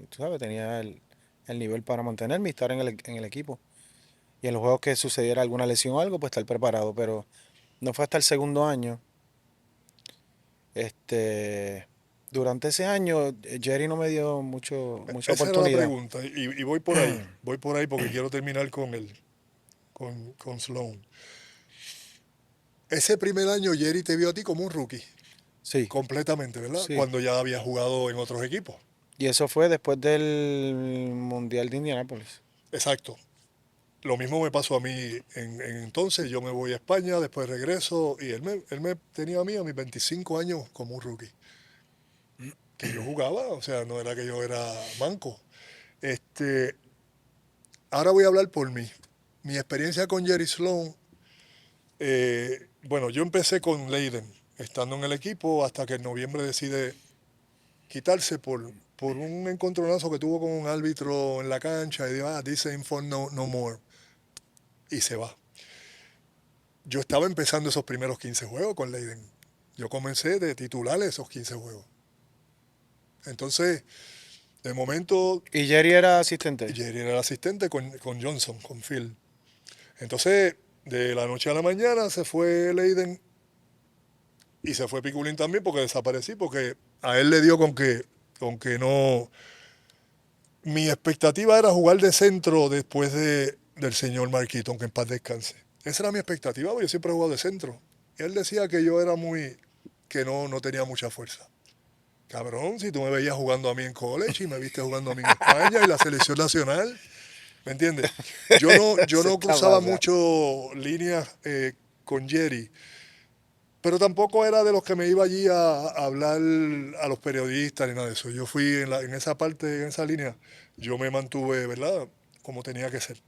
tú sabes, tenía el nivel para mantenerme y estar en el equipo. Y en los juegos que sucediera alguna lesión o algo, pues estar preparado. Pero no fue hasta el segundo año. Este, durante ese año, Jerry no me dio mucha Esa era la oportunidad. pregunta y voy por ahí porque quiero terminar con Sloan. Ese primer año Jerry te vio a ti como un rookie, Sí, completamente, ¿verdad? sí. Cuando ya había jugado en otros equipos. Y eso fue después del Mundial de Indianápolis. Exacto. Lo mismo me pasó a mí en entonces, yo me voy a España, después regreso y él me tenía a mí a mis 25 años como un rookie. Que yo jugaba, o sea, no era que yo era manco. Este, ahora voy a hablar por mí. Mi experiencia con Jerry Sloan, bueno, yo empecé con Leiden, estando en el equipo, hasta que en noviembre decide quitarse por un encontronazo que tuvo con un árbitro en la cancha y dijo, this ain't fun no more. Y se va. Yo estaba empezando esos primeros 15 juegos con Leiden. Yo comencé de titular esos 15 juegos. Entonces, de momento, ¿Y Jerry era asistente? Jerry era el asistente con Johnson, con Phil. Entonces, de la noche a la mañana se fue Leiden y se fue Piculín también porque desaparecí, porque a él le dio con que no. Mi expectativa era jugar de centro después del señor Marquito, que en paz descanse. Esa era mi expectativa, porque yo siempre he jugado de centro. Y él decía que yo era que no tenía mucha fuerza. Cabrón, si tú me veías jugando a mí en college y me viste jugando a mí en España y la selección nacional, ¿me entiendes? Yo Se no está cruzaba pasando. mucho líneas con Jerry, pero tampoco era de los que me iba allí a hablar a los periodistas ni nada de eso. Yo fui en esa parte, en esa línea, yo me mantuve, ¿verdad? Como tenía que ser.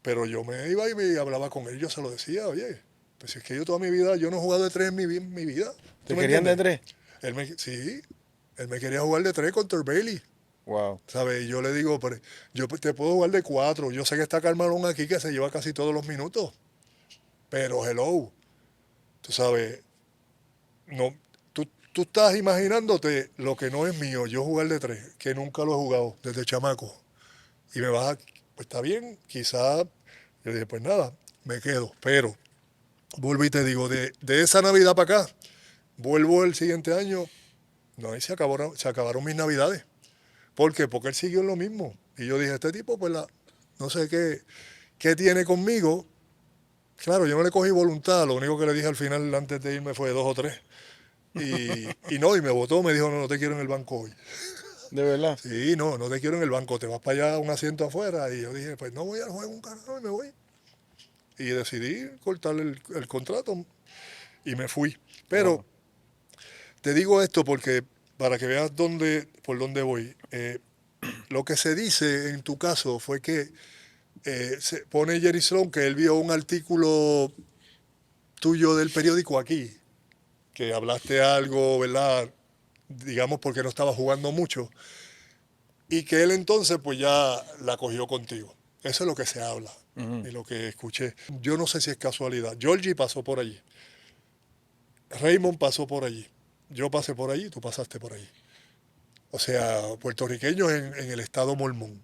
Pero yo me iba y me hablaba con él, yo se lo decía, oye, pues si es que yo toda mi vida, yo no he jugado de tres en mi vida. ¿Te ¿Tú me querían de entiendes? tres? Sí, él me quería jugar de tres contra Bailey. Wow. ¿Sabes? Y yo le digo, pero yo te puedo jugar de cuatro. Yo sé que está Carmalón aquí que se lleva casi todos los minutos. Pero hello, tú sabes, no, tú estás imaginándote lo que no es mío, yo jugar de tres, que nunca lo he jugado desde chamaco. Y me vas a, pues está bien, quizá, yo dije, pues nada, me quedo. Pero, vuelvo y te digo, de esa Navidad para acá, vuelvo el siguiente año, no, y se acabaron mis Navidades. ¿Por qué? Porque él siguió en lo mismo. Y yo dije, este tipo, pues no sé qué tiene conmigo. Claro, yo no le cogí voluntad, lo único que le dije al final antes de irme fue dos o tres. Y me votó, me dijo, no, no te quiero en el banco hoy. ¿De verdad? Sí, no te quiero en el banco, te vas para allá a un asiento afuera. Y yo dije, pues no voy al juego un carajo y me voy. Y decidí cortar el contrato y me fui. Pero Wow. te digo esto porque para que veas por dónde voy. Lo que se dice en tu caso fue que se pone Jerry Sloan que él vio un artículo tuyo del periódico aquí, que hablaste algo, ¿verdad? Digamos porque no estaba jugando mucho, y que él entonces pues ya la cogió contigo. Eso es lo que se habla Ujú. y lo que escuché. Yo no sé si es casualidad. Georgie pasó por allí, Raymond pasó por allí, yo pasé por allí, tú pasaste por allí. O sea, puertorriqueños en el estado mormón.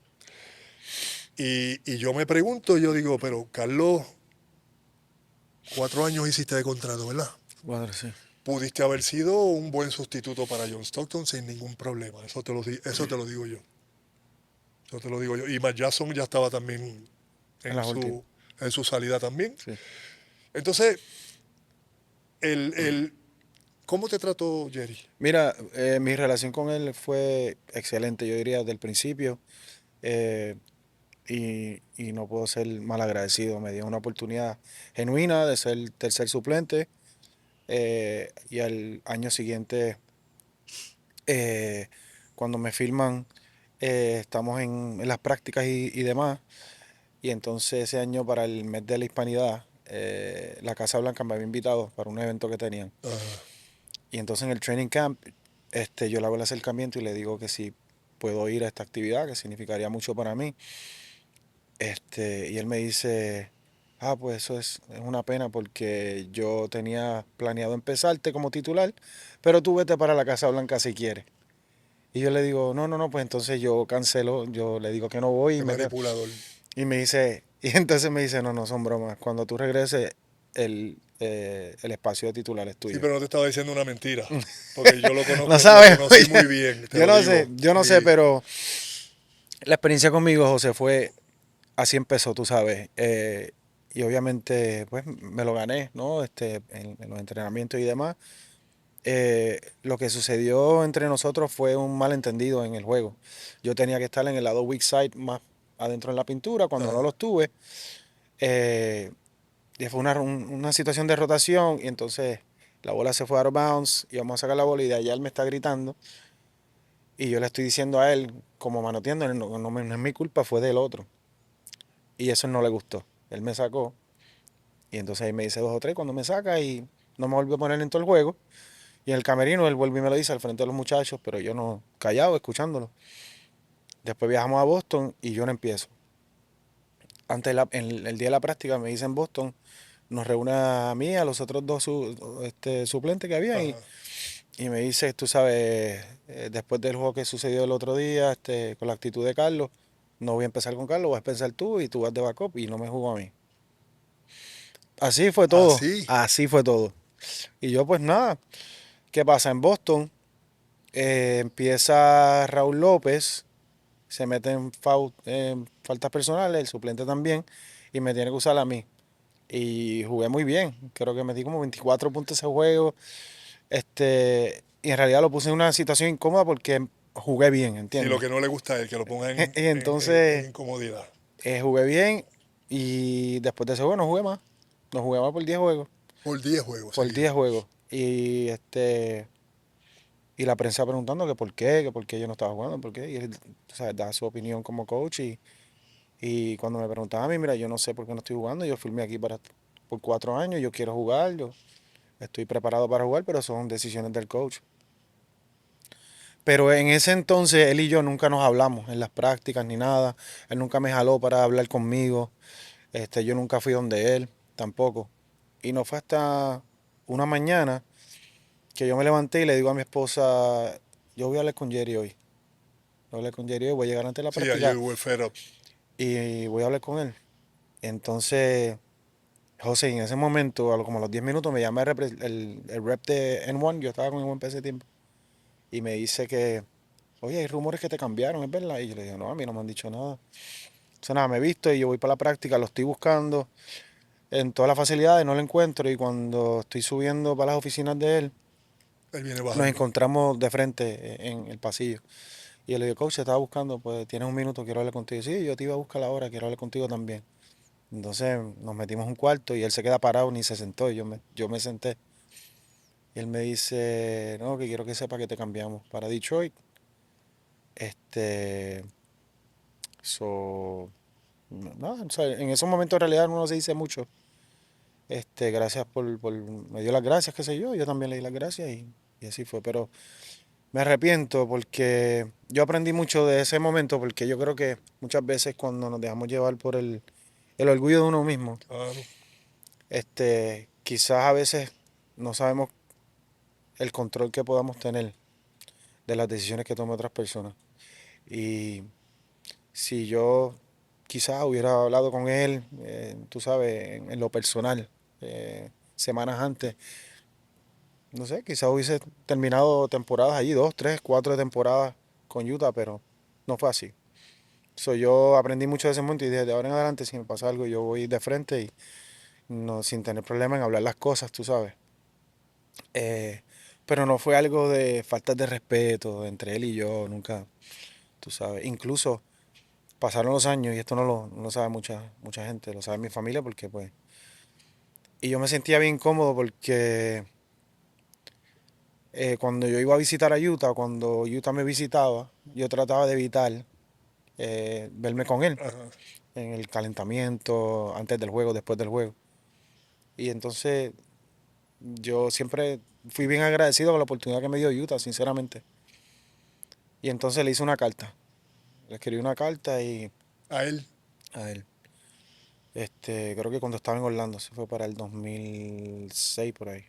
Y yo me pregunto, yo digo, pero Carlos, 4 años hiciste de contrato, ¿verdad? Cuadro, sí. Pudiste haber sido un buen sustituto para John Stockton sin ningún problema. Eso te lo digo yo. Eso te lo digo yo. Y Matt Jackson ya estaba también En en las últimas. su salida también. Sí. Entonces, el, ¿cómo te trató Jerry? Mira, mi relación con él fue excelente, yo diría, desde el principio. eh, y no puedo ser mal agradecido. Me dio una oportunidad genuina de ser tercer suplente. Y al año siguiente, eh, cuando me firman, estamos en las prácticas y demás. Y entonces ese año, para el mes de la Hispanidad, la Casa Blanca me había invitado para un evento que tenían. Ajá. Y entonces en el training camp, yo le hago el acercamiento y le digo que si puedo ir a esta actividad, que significaría mucho para mí. Y él me dice, pues eso es una pena porque yo tenía planeado empezarte como titular, pero tú vete para la Casa Blanca si quieres. Y yo le digo, no, pues entonces yo cancelo, yo le digo que no voy y Qué me quedo. manipulador. Y me dice, y entonces me dice, no, son bromas. Cuando tú regreses, el espacio de titular es Sí, tuyo. pero no te estaba diciendo una mentira. Porque yo lo conozco, No lo sabes, conocí oye, muy bien, te lo digo. yo no sé, Y pero la experiencia conmigo, José, fue, así empezó, tú sabes. Y obviamente, pues me lo gané, ¿no? En los entrenamientos y demás. Lo que sucedió entre nosotros fue un malentendido en el juego. Yo tenía que estar en el lado weak side, más adentro en la pintura. Cuando no ajá. lo estuve, eh, y fue una situación de rotación, y entonces la bola se fue out of bounds y vamos a sacar la bola y de allá él me está gritando y yo le estoy diciendo a él como manoteando, no es mi culpa, fue del otro. Y eso no le gustó. Él me sacó y entonces ahí me dice 2 o 3 cuando me saca y no me volvió a poner en todo el juego. Y en el camerino él vuelve y me lo dice al frente de los muchachos, pero yo no, callado, escuchándolo. Después viajamos a Boston y yo no empiezo. Antes, en el día de la práctica, me dice en Boston, nos reúne a mí, a los otros dos suplentes que había Ajá. y me dice, tú sabes, después del juego que sucedió el otro día, con la actitud de Carlos, no voy a empezar con Carlos, vas a empezar tú y tú vas de backup y no me jugó a mí. Así fue todo, Así. así fue todo. Y yo pues nada, ¿qué pasa? En Boston empieza Raúl López, se mete en faltas personales, el suplente también, y me tiene que usar a mí. Y jugué muy bien, creo que metí como 24 puntos ese juego. Y en realidad lo puse en una situación incómoda porque jugué bien, Sí, lo ¿entiendes? que no le gusta a él, que lo ponga Y en entonces incomodidad. jugué bien y después de ese juego no jugué más. No jugué más por 10 juegos. Por 10 juegos Por seguidos. 10 juegos. Y la prensa preguntando que por qué yo no estaba jugando, por qué. Y él, tú sabes, da su opinión como coach. Y cuando me preguntaban a mí, mira, yo no sé por qué no estoy jugando. Yo firmé aquí por 4 años, yo quiero jugar, yo estoy preparado para jugar, pero son decisiones del coach. Pero en ese entonces él y yo nunca nos hablamos en las prácticas ni nada. Él nunca me jaló para hablar conmigo. Yo nunca fui donde él, tampoco. Y no fue hasta una mañana que yo me levanté y le digo a mi esposa, yo voy a hablar con Jerry hoy. Voy a hablar con Jerry hoy, voy a llegar antes de la Sí, ayer práctica hubo el fed up. y voy a hablar con él. Entonces, José, en ese momento, como a los 10 minutos, me llama el rep de N1, yo estaba con N1 para ese tiempo, y me dice que, oye, hay rumores que te cambiaron, ¿es verdad? Y yo le digo, no, a mí no me han dicho nada. Entonces, nada, me he visto y yo voy para la práctica, lo estoy buscando en todas las facilidades, no lo encuentro, y cuando estoy subiendo para las oficinas de él, Él viene nos bajando. encontramos de frente en el pasillo. Y yo le digo, coach, te estaba buscando, pues tienes un minuto, quiero hablar contigo. Sí, yo te iba a buscar ahora, quiero hablar contigo también. Entonces nos metimos en un cuarto y él se queda parado, ni se sentó, y yo me senté. Y él me dice, no, que quiero que sepa que te cambiamos para Detroit. Este, so, nada, o sea, en esos momentos en realidad uno no se dice mucho. Gracias me dio las gracias, qué sé yo también le di las gracias y así fue. Pero me arrepiento porque yo aprendí mucho de ese momento porque yo creo que muchas veces cuando nos dejamos llevar por el orgullo de uno mismo, Claro. quizás a veces no sabemos el control que podamos tener de las decisiones que toman otras personas. Y si yo quizás hubiera hablado con él, tú sabes, en lo personal, semanas antes, no sé, quizás hubiese terminado temporadas allí, 2, 3, 4 temporadas con Utah, pero no fue así. Yo aprendí mucho de ese momento y dije, de ahora en adelante, si me pasa algo, yo voy de frente y no, sin tener problema en hablar las cosas, tú sabes. Eh, pero no fue algo de falta de respeto entre él y yo, nunca, tú sabes. Incluso pasaron los años y esto no lo sabe mucha gente, lo sabe mi familia porque pues... Y yo me sentía bien cómodo porque cuando yo iba a visitar a Utah, cuando Utah me visitaba, yo trataba de evitar verme con él Ajá. en el calentamiento, antes del juego, después del juego. Y entonces yo siempre fui bien agradecido con la oportunidad que me dio Utah, sinceramente. Y entonces le hice una carta. Le escribí una carta y A él. a él. Creo que cuando estaba en Orlando, se fue para el 2006 por ahí.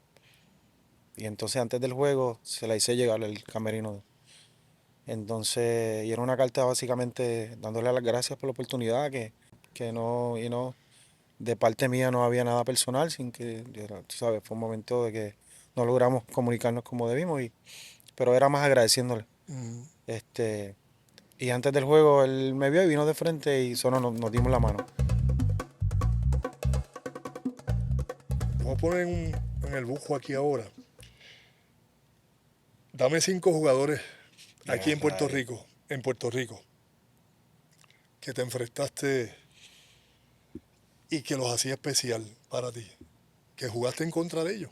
Y entonces antes del juego se la hice llegar el camerino. Entonces, y era una carta básicamente dándole las gracias por la oportunidad, que no, de parte mía no había nada personal, sin que, tú sabes, fue un momento de que no logramos comunicarnos como debimos, pero era más agradeciéndole. Mm. Este, y antes del juego él me vio y vino de frente y solo nos dimos la mano. Vamos a poner en el bujo aquí ahora. Dame 5 jugadores aquí Ya, rayo. En Puerto Rico, que te enfrentaste y que los hacía especial para ti, que jugaste en contra de ellos.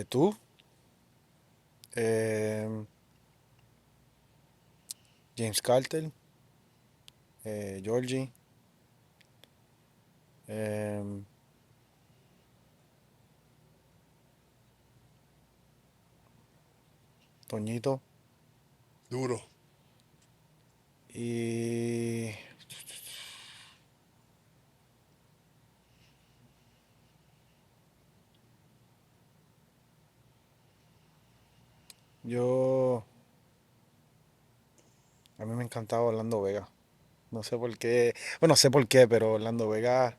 Tú, eh, James Carter, Georgie, em, Toñito Duro. y yo, a mí me encantaba Orlando Vega. No sé por qué, bueno, sé por qué, pero Orlando Vega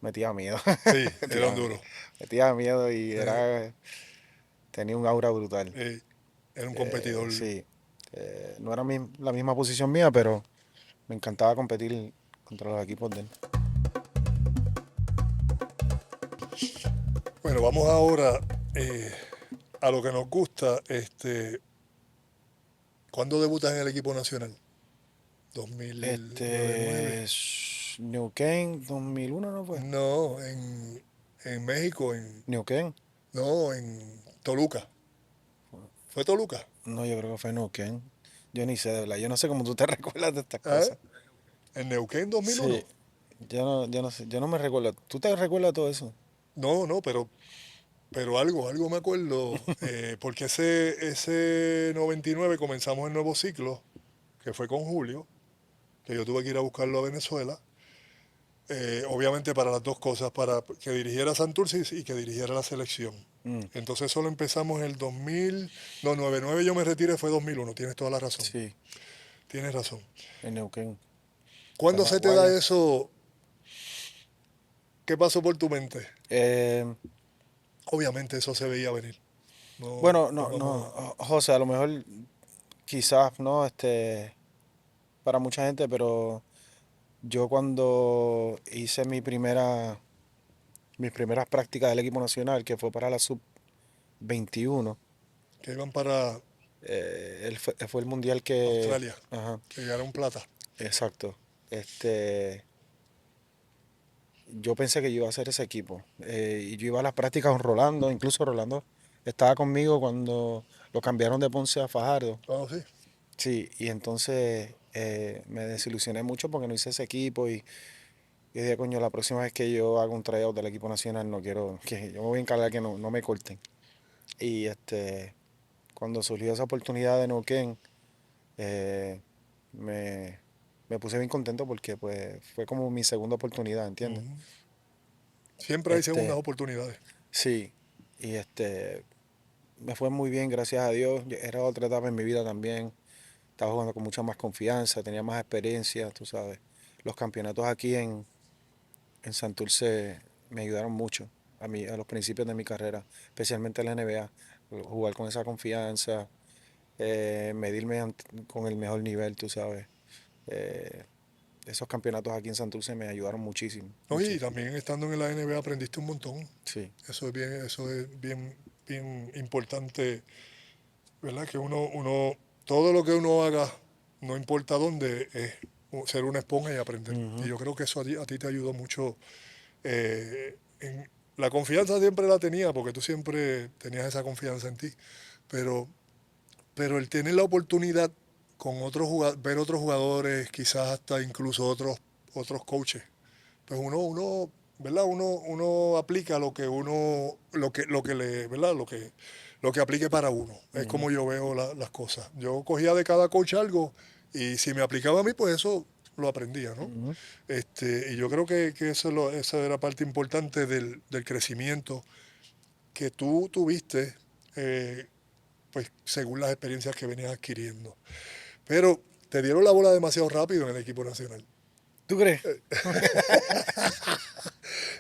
metía miedo. Sí, era metía, un duro. metía miedo y Eh, tenía un aura brutal. eh, era un competidor. Sí, no era la misma posición mía, pero me encantaba competir contra los equipos de él. Bueno, vamos ahora eh, a lo que nos gusta. ¿Cuándo debutas en el equipo nacional? 2009. New Kane 2001, ¿no fue? No, en México, New Kane. no, en Toluca. ¿Fue Toluca? No, yo creo que fue New Kane. Yo ni sé, de verdad. Yo no sé cómo tú te recuerdas de estas ¿Ah? cosas. ¿En Neuquén 2001? Sí, yo no sé, yo no me recuerdo. ¿Tú te recuerdas de todo eso? No, no, pero algo me acuerdo, porque ese 99 comenzamos el nuevo ciclo, que fue con Julio, que yo tuve que ir a buscarlo a Venezuela, obviamente para las dos cosas, para que dirigiera Santurce y que dirigiera la selección. Mm, Entonces solo empezamos en el 2000, no, 99 yo me retiré, fue 2001, tienes toda la razón, sí, tienes razón. en New Kane. ¿Cuándo Con se te da Aguaya. eso? ¿Qué pasó por tu mente? Eh, Obviamente eso se veía venir. No, bueno, no no, vamos no, José, a lo mejor quizás, ¿no? Para mucha gente, pero yo cuando hice mis primeras prácticas del equipo nacional, que fue para la sub 21, que iban para fue el mundial que, Australia, ajá, que llegaron plata. exacto. Este, yo pensé que yo iba a hacer ese equipo. Y yo iba a las prácticas con Rolando, incluso Rolando estaba conmigo cuando lo cambiaron de Ponce a Fajardo. Oh, sí. Sí, y entonces me desilusioné mucho porque no hice ese equipo y dije, coño, la próxima vez que yo haga un tryout del equipo nacional no quiero, que yo me voy a encargar que no me corten. Y cuando surgió esa oportunidad de Neuquén, eh, me, me puse bien contento porque pues fue como mi segunda oportunidad, ¿entiendes? Ujú. Siempre hay segundas Este, oportunidades. sí, y me fue muy bien, gracias a Dios. Era otra etapa en mi vida también. Estaba jugando con mucha más confianza, tenía más experiencia, tú sabes. Los campeonatos aquí en Santurce me ayudaron mucho a los principios de mi carrera, especialmente en la NBA. Jugar con esa confianza, medirme con el mejor nivel, tú sabes. Eh, Esos campeonatos aquí en Santurce me ayudaron muchísimo, Oye, y muchísimo. también estando en la NBA aprendiste un montón. Sí. Eso es bien, bien importante, ¿verdad? Que todo lo que uno haga, no importa dónde, es ser una esponja y aprender. Y Ujú, yo creo que eso a ti te ayudó mucho. La confianza siempre la tenía, porque tú siempre tenías esa confianza en ti. Pero Pero el tener la oportunidad con ver otros jugadores, quizás hasta incluso otros coaches, pues ¿verdad? Uno aplica lo que le, ¿verdad? Lo que aplique para uno. Es ujú, como yo veo las cosas. Yo cogía de cada coach algo y si me aplicaba a mí, pues eso lo aprendía, ¿no? ujú. Y yo creo que esa era parte importante del crecimiento que tú tuviste, eh, pues según las experiencias que venías adquiriendo. Pero te dieron la bola demasiado rápido en el equipo nacional. ¿Tú crees?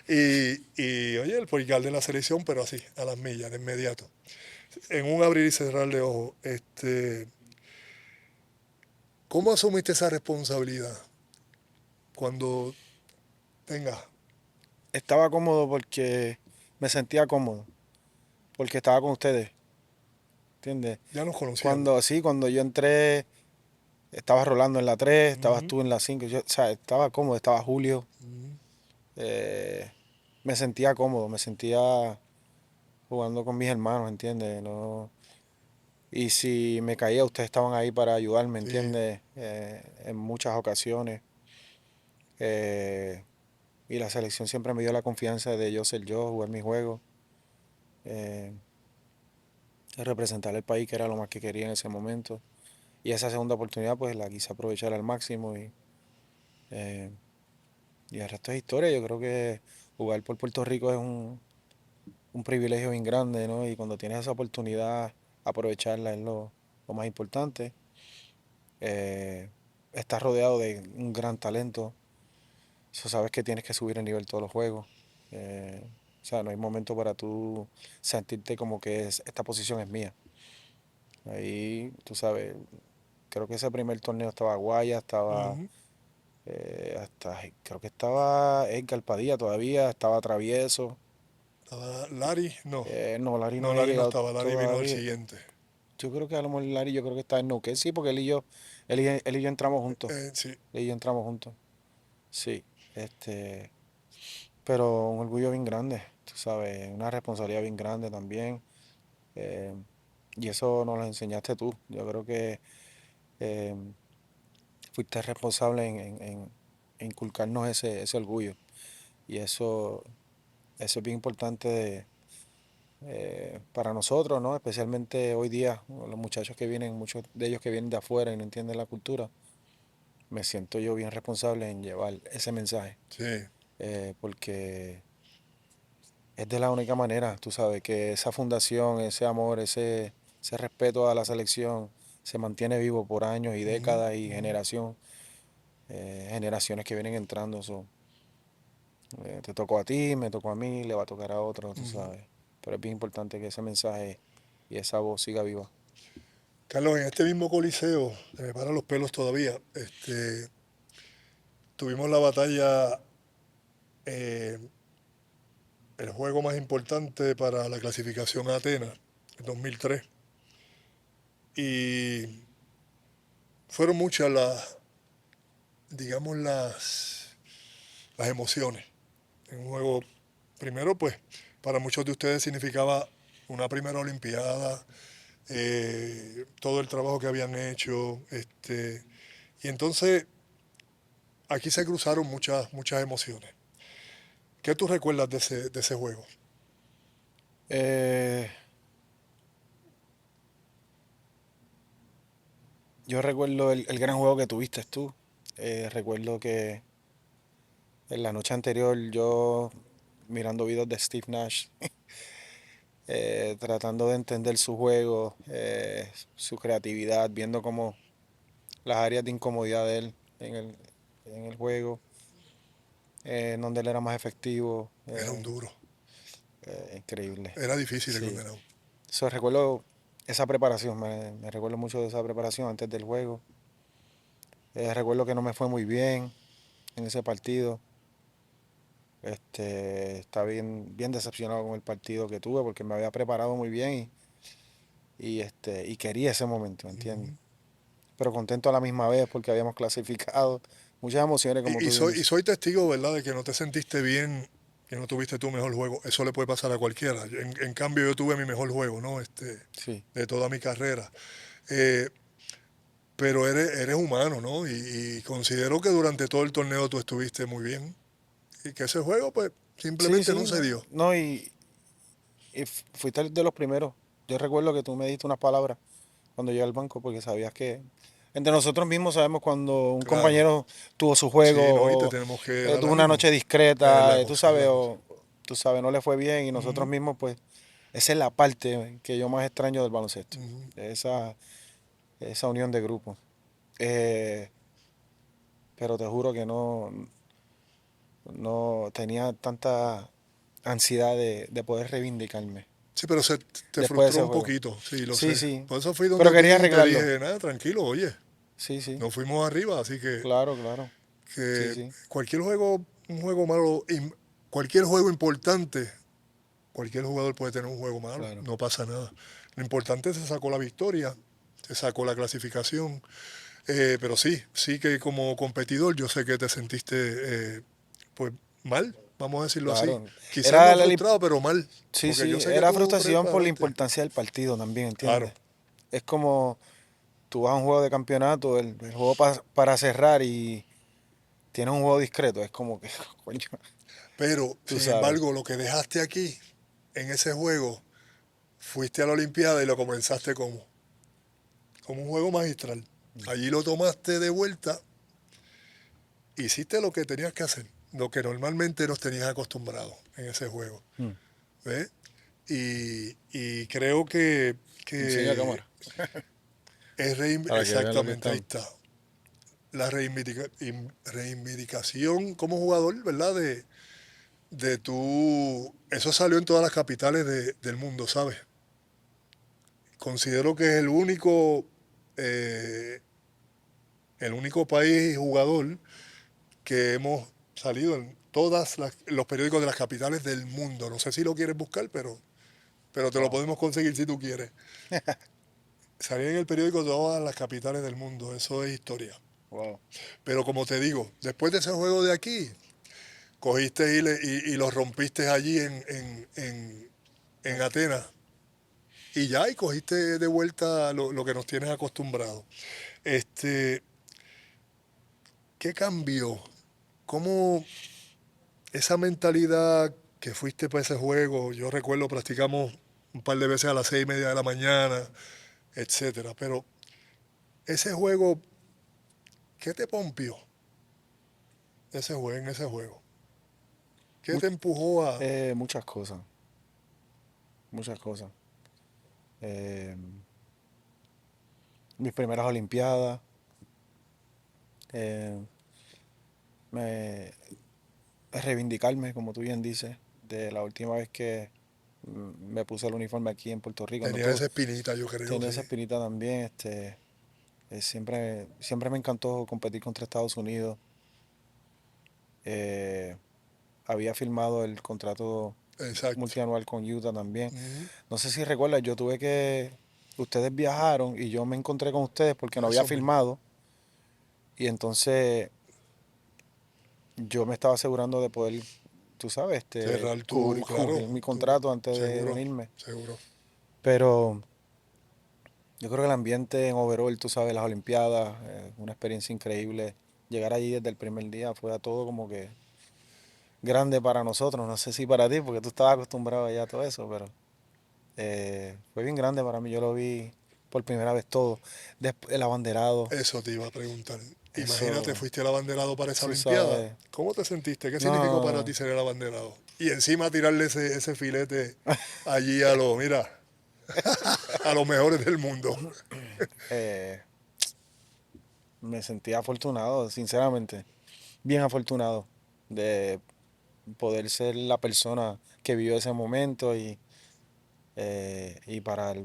Y oye, el polical de la selección, pero así, a las millas, de inmediato. En un abrir y cerrar de ojos, ¿cómo asumiste esa responsabilidad cuando tengas? Estaba cómodo porque me sentía cómodo, porque estaba con ustedes, ¿entiendes? Ya nos conocíamos. Cuando yo entré, estaba Rolando en la 3, estabas Ujú, tú en la 5, o sea, estaba cómodo, estaba Julio, ujú. eh, me sentía cómodo, me sentía jugando con mis hermanos, ¿entiendes? No, Y si me caía, ustedes estaban ahí para ayudarme, Sí. ¿entiendes? En muchas ocasiones. Eh, y la selección siempre me dio la confianza de yo ser yo, jugar mi juego, eh, representar el país, que era lo más que quería en ese momento. Y esa segunda oportunidad, pues la quise aprovechar al máximo eh, y el resto es historia. Yo creo que jugar por Puerto Rico es un privilegio bien grande, ¿no? Y cuando tienes esa oportunidad, aprovecharla es lo más importante. Eh, Estás rodeado de un gran talento. Eso sabes que tienes que subir el nivel todos los juegos. O sea, no hay momento para tú sentirte como que esta posición es mía. Ahí, tú sabes, creo que ese primer torneo estaba Guaya, estaba Ujú. creo que estaba Edgar Padilla todavía, estaba Travieso. Estaba Larry, no. No, Larry no No, había Larry no llegado estaba, Larry vino al todavía. siguiente. Yo creo que a lo mejor Larry, yo creo que está en Nuque. Sí, porque él y yo entramos juntos. Sí, Él y yo entramos juntos. Sí, este, pero un orgullo bien grande, tú sabes, una responsabilidad bien grande también. eh, y eso nos lo enseñaste tú. Yo creo que eh, fuiste responsable en inculcarnos ese orgullo. Y eso es bien importante para nosotros, ¿no? Especialmente hoy día, los muchachos que vienen, muchos de ellos que vienen de afuera y no entienden la cultura. Me siento yo bien responsable en llevar ese mensaje, sí. porque es de la única manera, tú sabes, que esa fundación, ese amor, ese respeto a la selección se mantiene vivo por años y Ujú, décadas y ujú. generaciones que vienen entrando. Te tocó a ti, me tocó a mí, le va a tocar a otro, tú Ujú. sabes. Pero es bien importante que ese mensaje y esa voz siga viva. Carlos, en este mismo coliseo, se me paran los pelos todavía, tuvimos la batalla, eh, el juego más importante para la clasificación a Atenas, en 2003. Y fueron muchas digamos, las emociones. En un juego, primero, pues, para muchos de ustedes significaba una primera Olimpiada, todo el trabajo que habían hecho, y entonces aquí se cruzaron muchas emociones. ¿Qué tú recuerdas de ese juego? Eh, yo recuerdo el gran juego que tuviste tú. Recuerdo que en la noche anterior yo mirando videos de Steve Nash, tratando de entender su juego, su creatividad, viendo como las áreas de incomodidad de él en el juego, en donde él era más efectivo. Era un duro, Increíble. era difícil el Sí. condenado. Eso recuerdo esa preparación, me recuerdo mucho de esa preparación antes del juego. Recuerdo que no me fue muy bien en ese partido. Estaba bien decepcionado con el partido que tuve porque me había preparado muy bien y quería ese momento, ¿entiendes? Ujú. Pero contento a la misma vez porque habíamos clasificado. Muchas emociones, como Y, y tú bien soy, y dices. soy testigo, ¿verdad?, de que no te sentiste bien, que no tuviste tu mejor juego. Eso le puede pasar a cualquiera. En cambio, yo tuve mi mejor juego, ¿no? Sí, De toda mi carrera. Eh, pero eres humano, ¿no? Y considero que durante todo el torneo tú estuviste muy bien. Y que ese juego, pues, sí, simplemente no sí, se no, dio. no, fuiste de los primeros. Yo recuerdo que tú me diste unas palabras cuando llegué al banco porque sabías que entre nosotros mismos sabemos cuando un Claro. compañero tuvo su Sí, no, y te juego o tenemos que dar tuvo una ánimo. noche Es discreta, la tú cosa, es sabes, la cosa. no le fue bien y nosotros Ujú, mismos, pues, esa es la parte que yo más extraño del baloncesto, ujú. esa unión de grupo. Eh, pero te juro que no tenía tanta ansiedad de poder reivindicarme Sí, pero te después de frustró ese un juego. poquito, sí, lo Sí, sé. sí, Por eso fui pero donde ti quería y te arreglarlo. dije, nada, tranquilo, oye, Sí, sí, nos fuimos arriba, así claro, claro. Sí, que sí, cualquier juego, un juego malo, cualquier juego importante, cualquier jugador puede tener un juego malo, claro. no pasa nada. Lo importante es que se sacó la victoria, se sacó la clasificación, pero sí que como competidor yo sé que te sentiste pues mal, vamos a decirlo así. Claro. Quizás Era no la, frustrado, pero mal, sí, porque yo sí, sé que era tú frustración por la preparaste. importancia del partido también, Claro, ¿entiendes? es como tú vas a un juego de campeonato, el juego para cerrar y tienes un juego discreto, es como que, coño, Pero, tú sin sabes. embargo, lo que dejaste aquí, en ese juego, fuiste a la Olimpiada y lo comenzaste como un juego magistral. Allí lo tomaste de vuelta, hiciste lo que tenías que hacer, lo que normalmente nos tenías acostumbrados en ese juego. Mm. ¿Ves? Y creo que, Enseña a que cámara para que vean lo que exactamente, ahí están. está. La reivindicación como jugador, ¿verdad? De tú, eso salió en todas las capitales del mundo, ¿sabes? Considero que es eh, el único país jugador que hemos salido en todos los periódicos de las capitales del mundo. No sé si lo quieres buscar, pero te lo Wow. podemos conseguir si tú quieres. Salir en el periódico de todas las capitales del mundo, eso es historia. Wow. Pero como te digo, después de ese juego de aquí, cogiste y lo rompiste allí en Atenas. Y ya, y cogiste de vuelta lo que nos tienes acostumbrados. Este, ¿Qué cambió? ¿Cómo esa mentalidad que fuiste para ese juego? Yo recuerdo practicamos un par de veces a las 6:30 de la mañana, etcétera. Pero ese juego, ¿qué te pompió? En ese juego. ¿Qué Mu- te empujó a...? muchas cosas, muchas cosas. Eh, mis primeras Olimpiadas, eh, me, reivindicarme, como tú bien dices, de la última vez que me puse el uniforme aquí en Puerto Rico. No Tenía tuve, esa espinita, yo creo, tenía sí. esa espinita también. Siempre me encantó competir contra Estados Unidos. Eh, había firmado el contrato Exacto. multianual con Utah también. Ujú. No sé si recuerdas, ustedes viajaron y yo me encontré con ustedes porque no había Eso mismo. firmado y entonces yo me estaba asegurando de poder, tú sabes, Cerrar tu, claro, cubrir mi tu, contrato antes de seguro, venirme. seguro. Pero yo creo que el ambiente en overall, tú sabes, las Olimpiadas, una experiencia increíble. Llegar allí desde el primer día fue a todo como que grande para nosotros. No sé si para ti, porque tú estabas acostumbrado ya a todo eso, pero fue bien grande para mí. Yo lo vi por primera vez todo. Después el abanderado, Eso te iba a preguntar. Imagínate, eso, fuiste el abanderado para esa tú Olimpiada. sabes. ¿Cómo te sentiste? ¿Qué significó para ti No, ser el abanderado? Y encima tirarle ese filete allí mira, a los mejores del mundo. eh, me sentí afortunado, sinceramente. Bien afortunado de poder ser la persona que vivió ese momento y para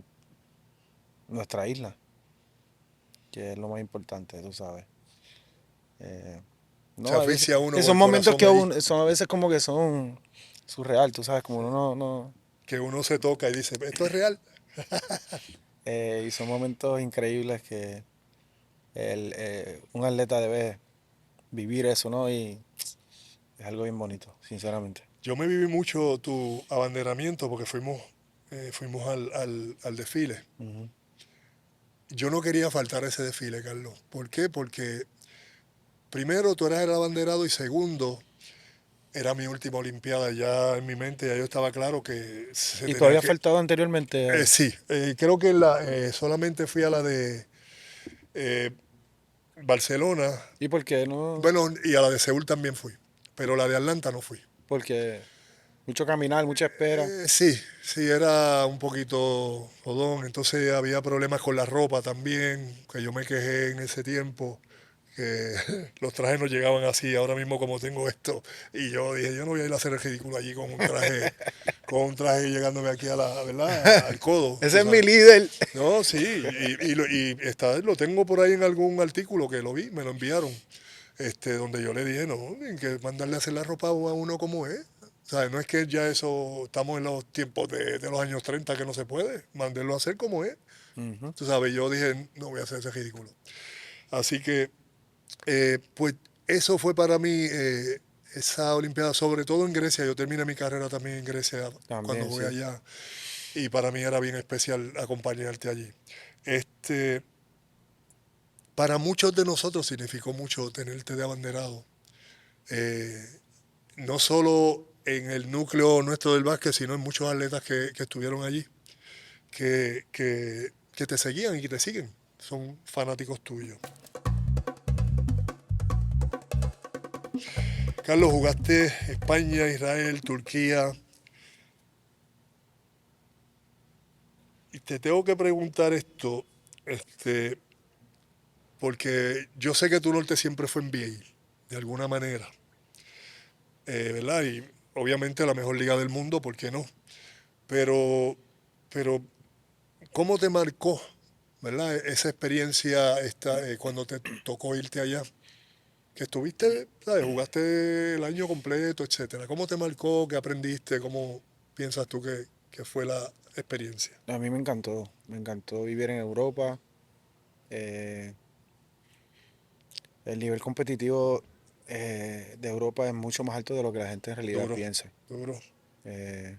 nuestra isla, que es lo más importante, tú sabes. Eh, Se no, asfixia uno con esos el momentos corazón que ahí, son a veces como que son surreal, tú sabes, como uno no, que uno se toca y dice, ¿esto es real? y son momentos increíbles que un atleta debe vivir eso, ¿no? Y es algo bien bonito, sinceramente. Yo me viví mucho tu abanderamiento porque fuimos al desfile. Ujú. Yo no quería faltar a ese desfile, Carlos. ¿Por qué? Porque primero tú eras el abanderado y segundo, era mi última Olimpiada. Ya en mi mente ya yo estaba claro que se ¿Y tú tenía habías que... faltado anteriormente? Sí, creo que solamente fui a la de eh, Barcelona, ¿Y por qué no? bueno, y a la de Seúl también fui, pero la de Atlanta no fui. Porque mucho caminar, mucha espera. Sí, era un poquito jodón, entonces había problemas con la ropa también, que yo me quejé en ese tiempo, que los trajes no llegaban así, ahora mismo como tengo esto, y yo dije, yo no voy a ir a hacer el ridículo allí con un traje llegándome aquí ¿verdad? Al codo, Ese tú es mi sabes. líder. No, sí, y esta vez lo tengo por ahí en algún artículo que lo vi, me lo enviaron, donde yo le dije, no, hay que mandarle a hacer la ropa a uno como es. O sea, no es que ya eso, estamos en los tiempos de los años 30 que no se puede, mandarlo a hacer como es. Ujú. Tú sabes, yo dije, no voy a hacer ese ridículo. Así que, pues eso fue para mí esa Olimpiada, sobre todo en Grecia. Yo terminé mi carrera también en Grecia cuando También, jugué sí. allá. y para mí era bien especial acompañarte allí. Para muchos de nosotros significó mucho tenerte de abanderado, eh, no solo en el núcleo nuestro del básquet, sino en muchos atletas que estuvieron allí, que te seguían y que te siguen, son fanáticos tuyos. Carlos, jugaste España, Israel, Turquía. Y te tengo que preguntar esto, porque yo sé que tu norte siempre fue NBA, de alguna manera, ¿verdad? Y obviamente la mejor liga del mundo, ¿por qué no? Pero ¿cómo te marcó, ¿verdad? Esa experiencia cuando te tocó irte allá? Que estuviste, ¿sabes? Jugaste el año completo, etcétera. ¿Cómo te marcó? ¿Qué aprendiste? ¿Cómo piensas tú que fue la experiencia? A mí me encantó vivir en Europa. eh, el nivel competitivo de Europa es mucho más alto de lo que la gente en realidad Duro, piensa. duro. Eh,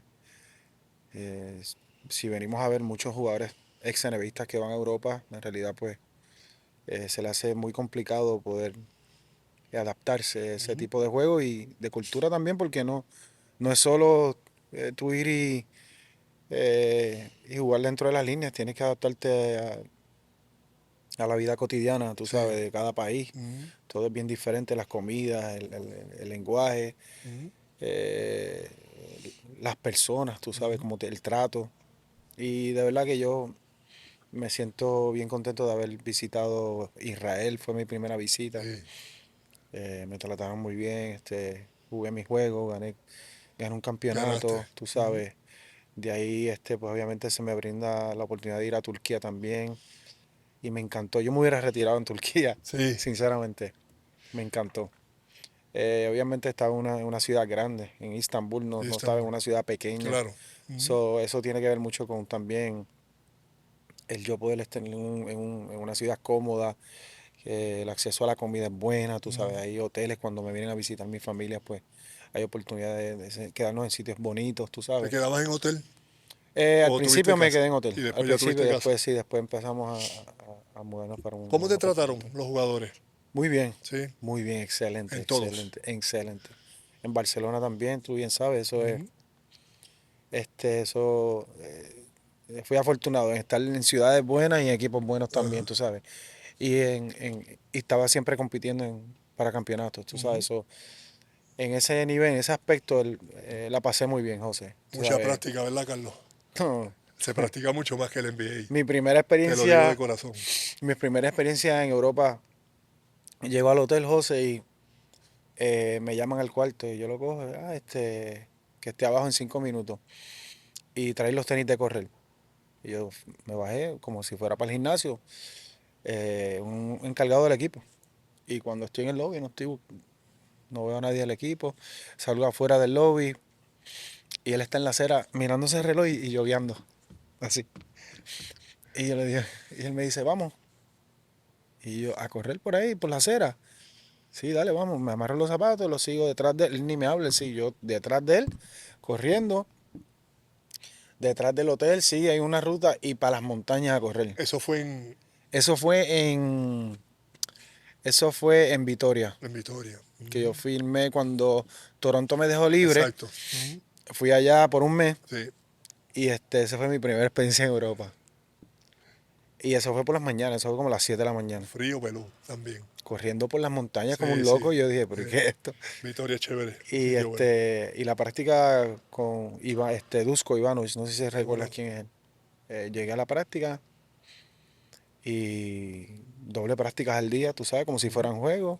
eh, si venimos a ver muchos jugadores ex NBAistas que van a Europa, en realidad pues se le hace muy complicado poder adaptarse a ese tipo de juego y de cultura también, porque no es solo tú ir y jugar dentro de las líneas, tienes que adaptarte a la vida cotidiana, tú Sí. sabes, de cada país. Ujú, Todo es bien diferente, las comidas, el lenguaje, ujú. eh, las personas, tú sabes, Ujú. como el trato. Y de verdad que yo me siento bien contento de haber visitado Israel, fue mi primera visita. Sí, Me trataron muy bien, jugué mis juegos, gané un ganaste. campeonato, tú Ujú. sabes. De ahí, pues obviamente se me brinda la oportunidad de ir a Turquía también y me encantó. Yo me hubiera retirado en Turquía, Sí, sinceramente, me encantó. Obviamente estaba en una ciudad grande, en Istambul, y no estaba en Estambul, una ciudad pequeña. claro. Ujú. Eso tiene que ver mucho con también el yo poder estar en una ciudad cómoda, que el acceso a la comida es buena, tú sabes, Ujú. hay hoteles cuando me vienen a visitar mi familia, pues hay oportunidad quedarnos en sitios bonitos, tú ¿Te sabes. quedabas en hotel Al o tuviste principio me casa? quedé en hotel, Y al después ya principio, tuviste casa. después sí, después empezamos a mudarnos para ¿Cómo un te trataron apartamento. los jugadores? Sí, Muy bien, excelente, en todos. excelente, excelente. En Barcelona también, tú bien sabes, Ujú. fui afortunado en estar en ciudades buenas y en equipos buenos también, Ajá. tú sabes. Y estaba siempre compitiendo para campeonatos, tú sabes, Ujú. eso. En ese nivel, en ese aspecto, la pasé muy bien, José. Tú Mucha sabes, práctica, ¿verdad, Carlos? Se practica mucho más que el NBA. mi primera Te lo digo de experiencia, corazón. mi primera experiencia en Europa, llego al hotel, José, y me llaman al cuarto y yo lo cojo, que esté abajo en 5 minutos y traer los tenis de correr. Y yo me bajé como si fuera para el gimnasio, un encargado del equipo. Y cuando estoy en el lobby, no veo a nadie del equipo, salgo afuera del lobby y él está en la acera mirándose el reloj y yo guiando, así. Y yo le dije, y él me dice, vamos. Y yo, a correr por ahí, por la acera. Sí, dale, vamos. Me amarro los zapatos, lo sigo detrás de él. Él ni me habla, sí, yo detrás de él, corriendo. Detrás del hotel, sí, hay una ruta y para las montañas a correr. Eso fue en, Eso fue en, eso fue en Vitoria, en Vitoria. que yo Ujú. firmé cuando Toronto me dejó libre. Exacto. Ujú. Fui allá por un mes Sí, y esa fue mi primera experiencia en Europa. Y eso fue por las mañanas, eso fue como a las 7 de la mañana. frío, pelú también. Corriendo por las montañas como Sí, un sí. loco, y yo dije, pero ¿y Sí. qué es esto? Vitoria es chévere, un Y sitio bueno. y la práctica con Dusko Ivanovic, no sé si recuerdas Seguro. quién es él. Llegué a la práctica y doble prácticas al día, tú sabes, como si Ujú. fueran juegos.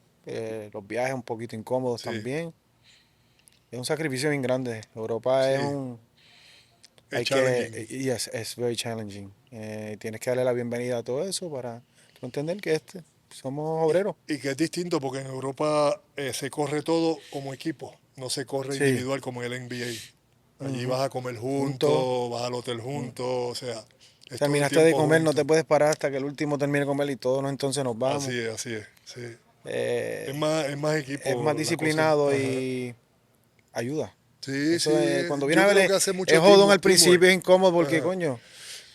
Los viajes un poquito incómodos Sí, también. Es un sacrificio bien grande. Europa es sí. Es hay que, challenging. y es very challenging. Tienes que darle la bienvenida a todo eso para tú entender que somos obreros. Y que es distinto porque en Europa se corre todo como equipo, no se corre Sí. individual como en el NBA. Allí Ujú. vas a comer Juntos. juntos, vas al hotel juntos, o sea, es todo el Terminaste de tiempo comer, no te juntos. puedes parar hasta que el último termine de comer y todos entonces nos vamos. Así es, así es. Sí. Eh, Es más es más equipo la cosa. disciplinado Ajá. y ayuda. Sí, Eso sí. cuando Yo vienes a creo ver que hace mucho es jodón teamwork. al principio, es incómodo porque, Ajá. coño,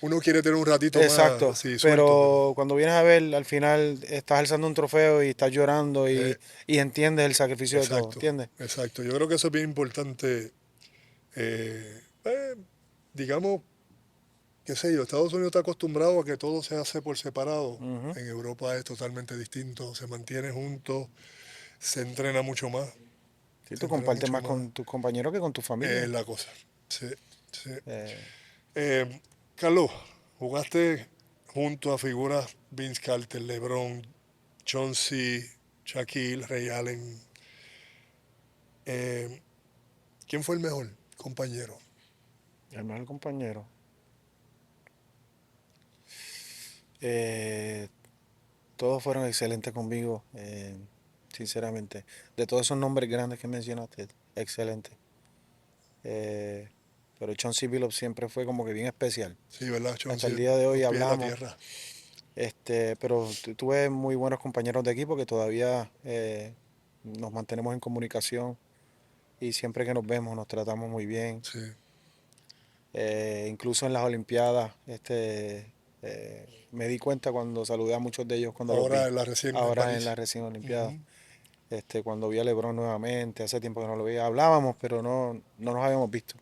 Uno quiere tener un ratito más exacto, así, suelto, pero cuando vienes a ver, al final estás alzando un trofeo y estás llorando eh, y entiendes el sacrificio de todo, exacto, ¿entiendes? exacto. Yo creo que eso es bien importante. Digamos, qué sé yo, Estados Unidos está acostumbrado a que todo se hace por separado. Ujú. En Europa es totalmente distinto. Se mantiene juntos, se entrena mucho más. Sí, Se tú entrena compartes mucho más más. con tus compañeros que con tu Es familia. la cosa. Sí, sí. Eh, Eh, Carlos, jugaste junto a figuras Vince Carter, LeBron, Chauncey, Shaquille, Ray Allen. Eh, ¿Quién fue el mejor compañero? el mejor compañero. Eh, Todos fueron excelentes conmigo, sinceramente. De todos esos nombres grandes que mencionaste, excelente. Eh, pero Chauncey Billups siempre fue como que bien especial. Sí, ¿verdad? Hasta el Chauncey, día de hoy los pies en la hablamos, tierra. pero tuve muy buenos compañeros de equipo que todavía nos mantenemos en comunicación y siempre que nos vemos nos tratamos muy bien. Sí. Incluso en las Olimpiadas, me di cuenta cuando saludé a muchos de ellos cuando los vi. Ahora en la recién en Ahora en París. la recién Olimpiada. Ujú. Cuando vi a LeBron nuevamente, hace tiempo que no lo veía, hablábamos, pero no nos habíamos visto.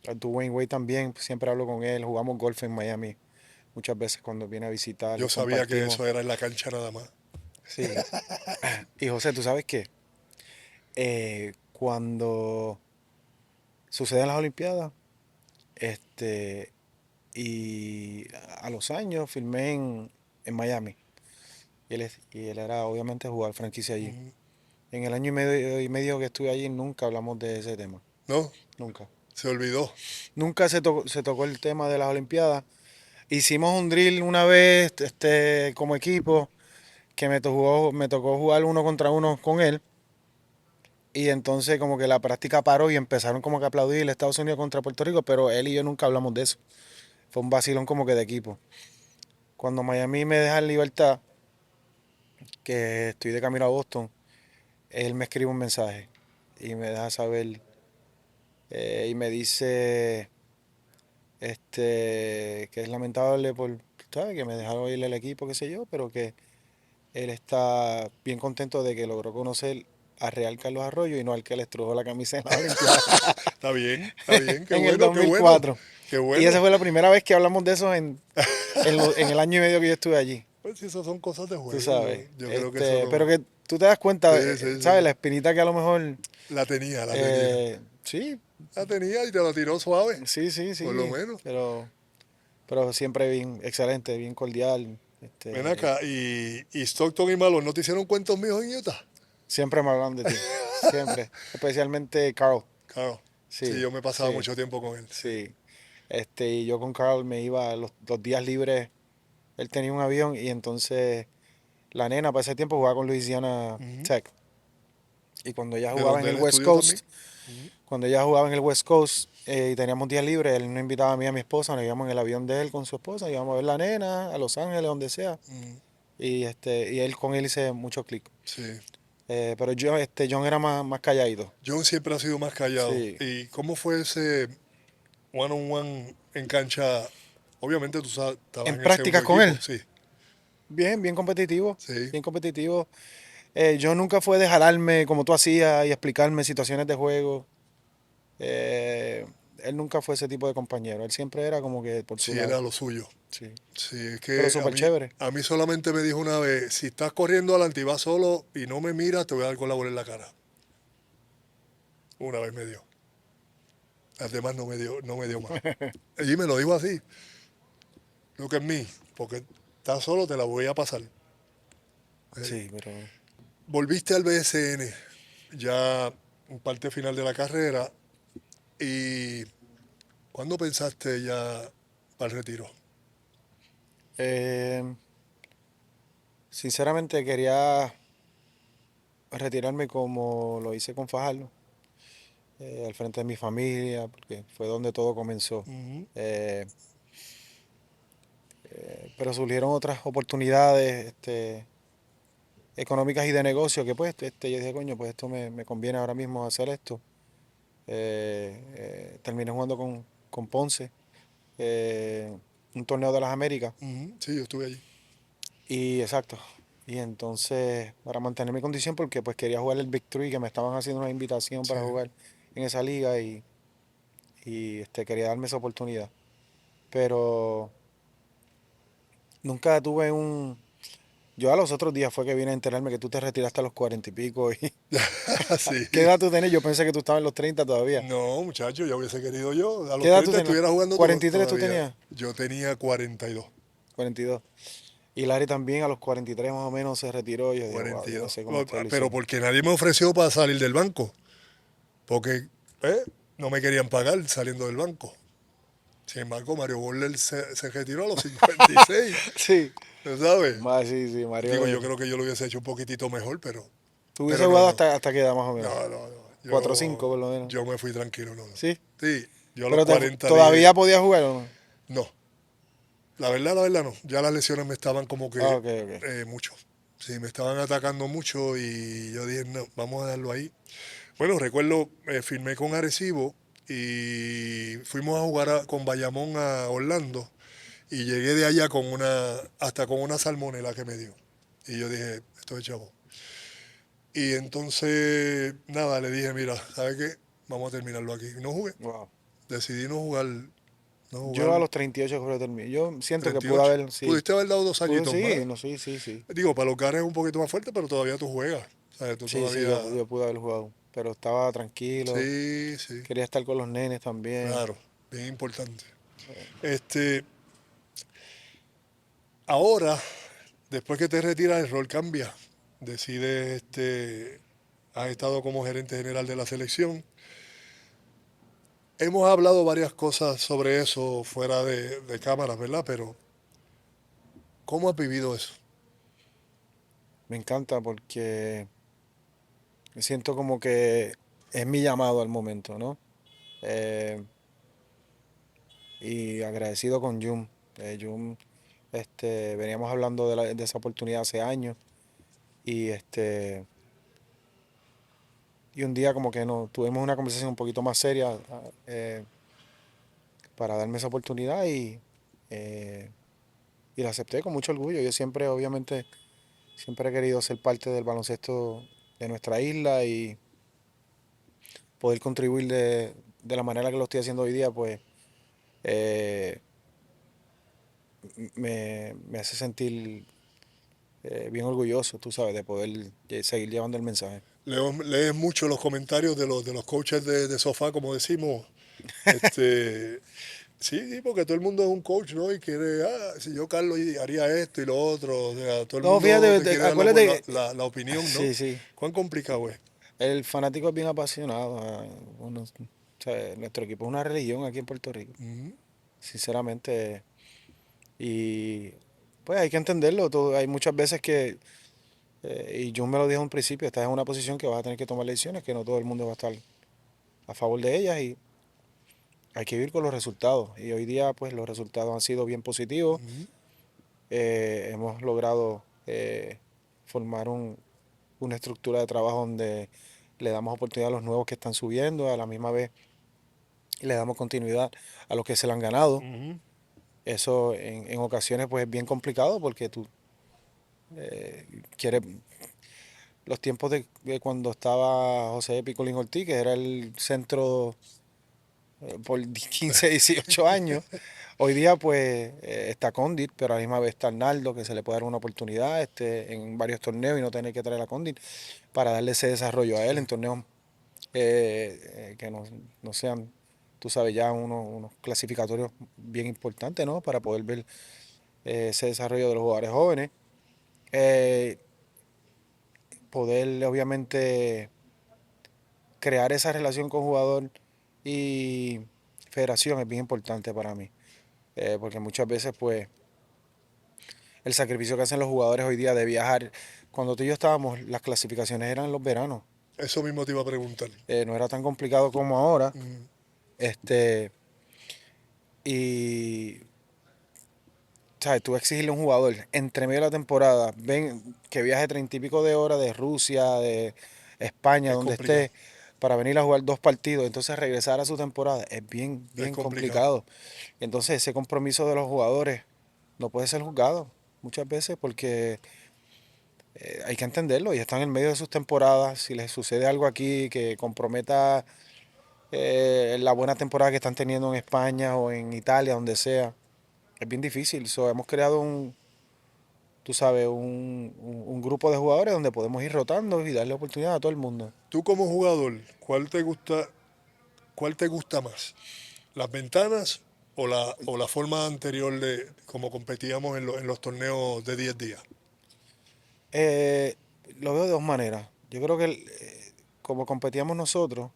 A Dwayne Wade también, pues, siempre hablo con él, jugamos golf en Miami muchas veces cuando viene a Yo visitarlo, sabía que compartimos. eso era en la cancha nada más. Sí. Y José, ¿tú sabes qué? Cuando suceden las Olimpiadas, este, y a los años filmé en Miami. Y él era obviamente jugador franquicia allí. Ujú. En el año y medio que estuve allí nunca hablamos de ese tema. No, Nunca. se olvidó. Nunca se tocó el tema de las Olimpiadas. Hicimos un drill una vez como equipo que me tocó jugar uno contra uno con él. Y entonces como que la práctica paró y empezaron como que a aplaudir el Estados Unidos contra Puerto Rico, pero él y yo nunca hablamos de eso. Fue un vacilón como que de equipo. Cuando Miami me deja en libertad, que estoy de camino a Boston, él me escribe un mensaje y me deja saber y me dice que es lamentable por, ¿sabes? Que me dejaron ir el equipo, qué sé yo, pero que él está bien contento de que logró conocer a Real Carlos Arroyo y no al que le estrujó la camisa en la Olimpiada Está bien, qué en el bueno, qué bueno, 2004. qué Y esa bueno. fue la primera vez que hablamos de eso en el año y medio que yo estuve allí, Pues si esas son cosas de tú juego, sabes. yo creo que eso Pero no. que tú te das cuenta, Sí, sí, ¿sabes? sí. La espinita que a lo mejor, La tenía, la tenía. sí, La tenía y te la tiró suave, por lo sí, menos. pero siempre bien excelente, bien cordial. Ven acá, y Stockton y Malone, ¿no te hicieron cuentos míos en Utah? Siempre me hablan de ti, siempre, especialmente Carl. Claro. Sí, Sí, yo me pasaba sí, mucho tiempo con él, sí. sí. Y yo con Carl me iba los días libres, él tenía un avión y entonces la nena para ese tiempo jugaba con Louisiana Ujú. Tech. Y cuando ella De jugaba en donde el él West estudió también. Coast, cuando ella jugaba en el West Coast y teníamos días libres, él nos invitaba a mí y a mi esposa, nos íbamos en el avión de él con su esposa, íbamos a ver la nena, a Los Ángeles, donde sea. Ujú. Y él con él hice mucho clic. Sí. Pero yo, John era más calladito. John siempre ha sido más callado. Sí. ¿Y cómo fue ese one-on-one en cancha? Obviamente tú estabas En en el segundo prácticas con equipo, él, sí, bien competitivo, sí. bien competitivo. Yo nunca fue de jalarme como tú hacías y explicarme situaciones de juego. Él nunca fue ese tipo de compañero. Él siempre era como que por su Sí, lado. era lo suyo. Sí. Sí, es Pero que súper chévere. a mí solamente me dijo una vez, si estás corriendo adelante y vas solo y no me miras, te voy a dar con la bola en la cara. Una vez me dio. Las demás no me dio más. Y me lo dijo así. Lo que es mí, porque estás solo, te la voy a pasar. Sí, pero Volviste al BSN, ya en parte final de la carrera, y ¿cuándo pensaste ya para el retiro? eh, sinceramente quería retirarme como lo hice con Fajardo, al frente de mi familia, porque fue donde todo comenzó. Ujú. Eh, pero surgieron otras oportunidades económicas y de negocio que pues yo dije, coño, pues esto me conviene ahora mismo hacer esto. Terminé jugando con Ponce, un torneo de las Américas. Sí, yo estuve allí. Y exacto. Y entonces, para mantener mi condición, porque pues quería jugar el Big Three, que me estaban haciendo una invitación Sí. para jugar en esa liga y quería darme esa oportunidad. Pero nunca tuve un... Yo a los otros días fue que vine a enterarme que tú te retiraste a los 40 y pico. Sí. ¿Qué edad tú tenés? Yo pensé que tú estabas en los 30 todavía. No, muchacho, ya hubiese querido yo. A ¿Qué los edad tú 30 tenías? estuviera jugando 43 tú todavía. tenías. Yo tenía 42. 42. Y Larry también a los 43 más o menos se retiró. Yo dije, wow, yo no 42. sé cómo ustedes lo Pero hicieron. porque nadie me ofreció para salir del banco. Porque no me querían pagar saliendo del banco. Sin embargo, Mario Borler se retiró a los 56. Sí. ¿No sabes? Sí, Digo, Mario. yo creo que yo lo hubiese hecho un poquitito mejor, ¿Tú hubiese pero no, jugado no. hasta qué edad más o menos? No. 4 o 5 por lo menos. Yo me fui tranquilo, no. Sí. Sí, yo a los Pero 40 dije, todavía podías jugar o no. no. La verdad no. Ya las lesiones me estaban como que Ah, ok. mucho. Sí, me estaban atacando mucho y yo dije, no, vamos a darlo ahí. Bueno, recuerdo, firmé con Arecibo y fuimos a jugar con Bayamón a Orlando y llegué de allá hasta con una salmonela que me dio. Y yo dije, esto es chavo. Y entonces, nada, le dije, mira, ¿sabes qué? Vamos a terminarlo aquí. Y no jugué. Wow. Decidí no jugar, Yo a los 38 creo que terminé. Yo siento que pude 38. haber, sí. Pudiste haber dado dos Pude, añitos más. sí, no, sí. Digo, para los caras es un poquito más fuerte, pero todavía tú juegas. O sea, tú Sí, todavía... yo pude haber jugado. Pero estaba tranquilo. Sí, sí, Quería estar con los nenes también. claro, bien importante. Este, ahora, después que te retiras, el rol cambia. Decides, has estado como gerente general de la selección. Hemos hablado varias cosas sobre eso fuera de cámaras, ¿verdad? Pero, ¿cómo has vivido eso? Me encanta porque me siento como que es mi llamado al momento, ¿no? Eh, y agradecido con Jun. Jun, veníamos hablando de esa oportunidad hace años y y un día como que no tuvimos una conversación un poquito más seria para darme esa oportunidad eh, y la acepté con mucho orgullo. Yo siempre, obviamente, siempre he querido ser parte del baloncesto de nuestra isla y poder contribuir de la manera que lo estoy haciendo hoy día, pues eh, me hace sentir bien orgulloso, tú sabes, de poder seguir llevando el mensaje. Lees mucho los comentarios de los coaches de sofá, como decimos. Este, sí, porque todo el mundo es un coach, ¿no? Y quiere, si yo, Carlos, haría esto y lo otro. O sea, todo el No, mundo fíjate, te quiere dar acuérdate que la opinión, ¿no? sí, ¿Cuán complicado es? el fanático es bien apasionado. O sea, nuestro equipo es una religión aquí en Puerto Rico, Ujú. sinceramente. Y pues hay que entenderlo. Hay muchas veces que, y yo me lo dije en un principio, estás en una posición que vas a tener que tomar decisiones, que no todo el mundo va a estar a favor de ellas y hay que vivir con los resultados. Y hoy día, pues los resultados han sido bien positivos. Hemos logrado formar una estructura de trabajo donde le damos oportunidad a los nuevos que están subiendo, a la misma vez le damos continuidad a los que se la han ganado. Ujú. Eso en ocasiones pues es bien complicado porque tú quieres los tiempos de cuando estaba José Picolín Ortiz, que era el centro por 15, 18 años. Hoy día pues está Condit, pero a la misma vez está Arnaldo, que se le puede dar una oportunidad en varios torneos y no tener que traer a Condit para darle ese desarrollo a él en torneos que no sean, tú sabes, ya unos clasificatorios bien importantes, ¿no? Para poder ver ese desarrollo de los jugadores jóvenes. Eh, Poder, obviamente, crear esa relación con jugador y federación es bien importante para mí. Porque muchas veces, pues, el sacrificio que hacen los jugadores hoy día de viajar. Cuando tú y yo estábamos, las clasificaciones eran en los veranos. Eso mismo te iba a preguntar. No era tan complicado como ahora. Mm. Este, y, ¿sabes? Tú exigirle a un jugador entre medio de la temporada, ven que viaje 30 y pico de horas de Rusia, de España, Es donde complicado. esté, para venir a jugar 2 partidos, entonces regresar a su temporada es bien, bien complicado. complicado. Entonces ese compromiso de los jugadores no puede ser juzgado muchas veces porque hay que entenderlo y están en medio de sus temporadas. Si les sucede algo aquí que comprometa la buena temporada que están teniendo en España o en Italia, donde sea, es bien difícil. So, hemos creado tú sabes, un grupo de jugadores donde podemos ir rotando y darle oportunidad a todo el mundo. Tú como jugador, cuál te gusta más? ¿Las ventanas o la forma anterior de cómo competíamos en los torneos de 10 días? Eh, lo veo de dos maneras. Yo creo que como competíamos nosotros,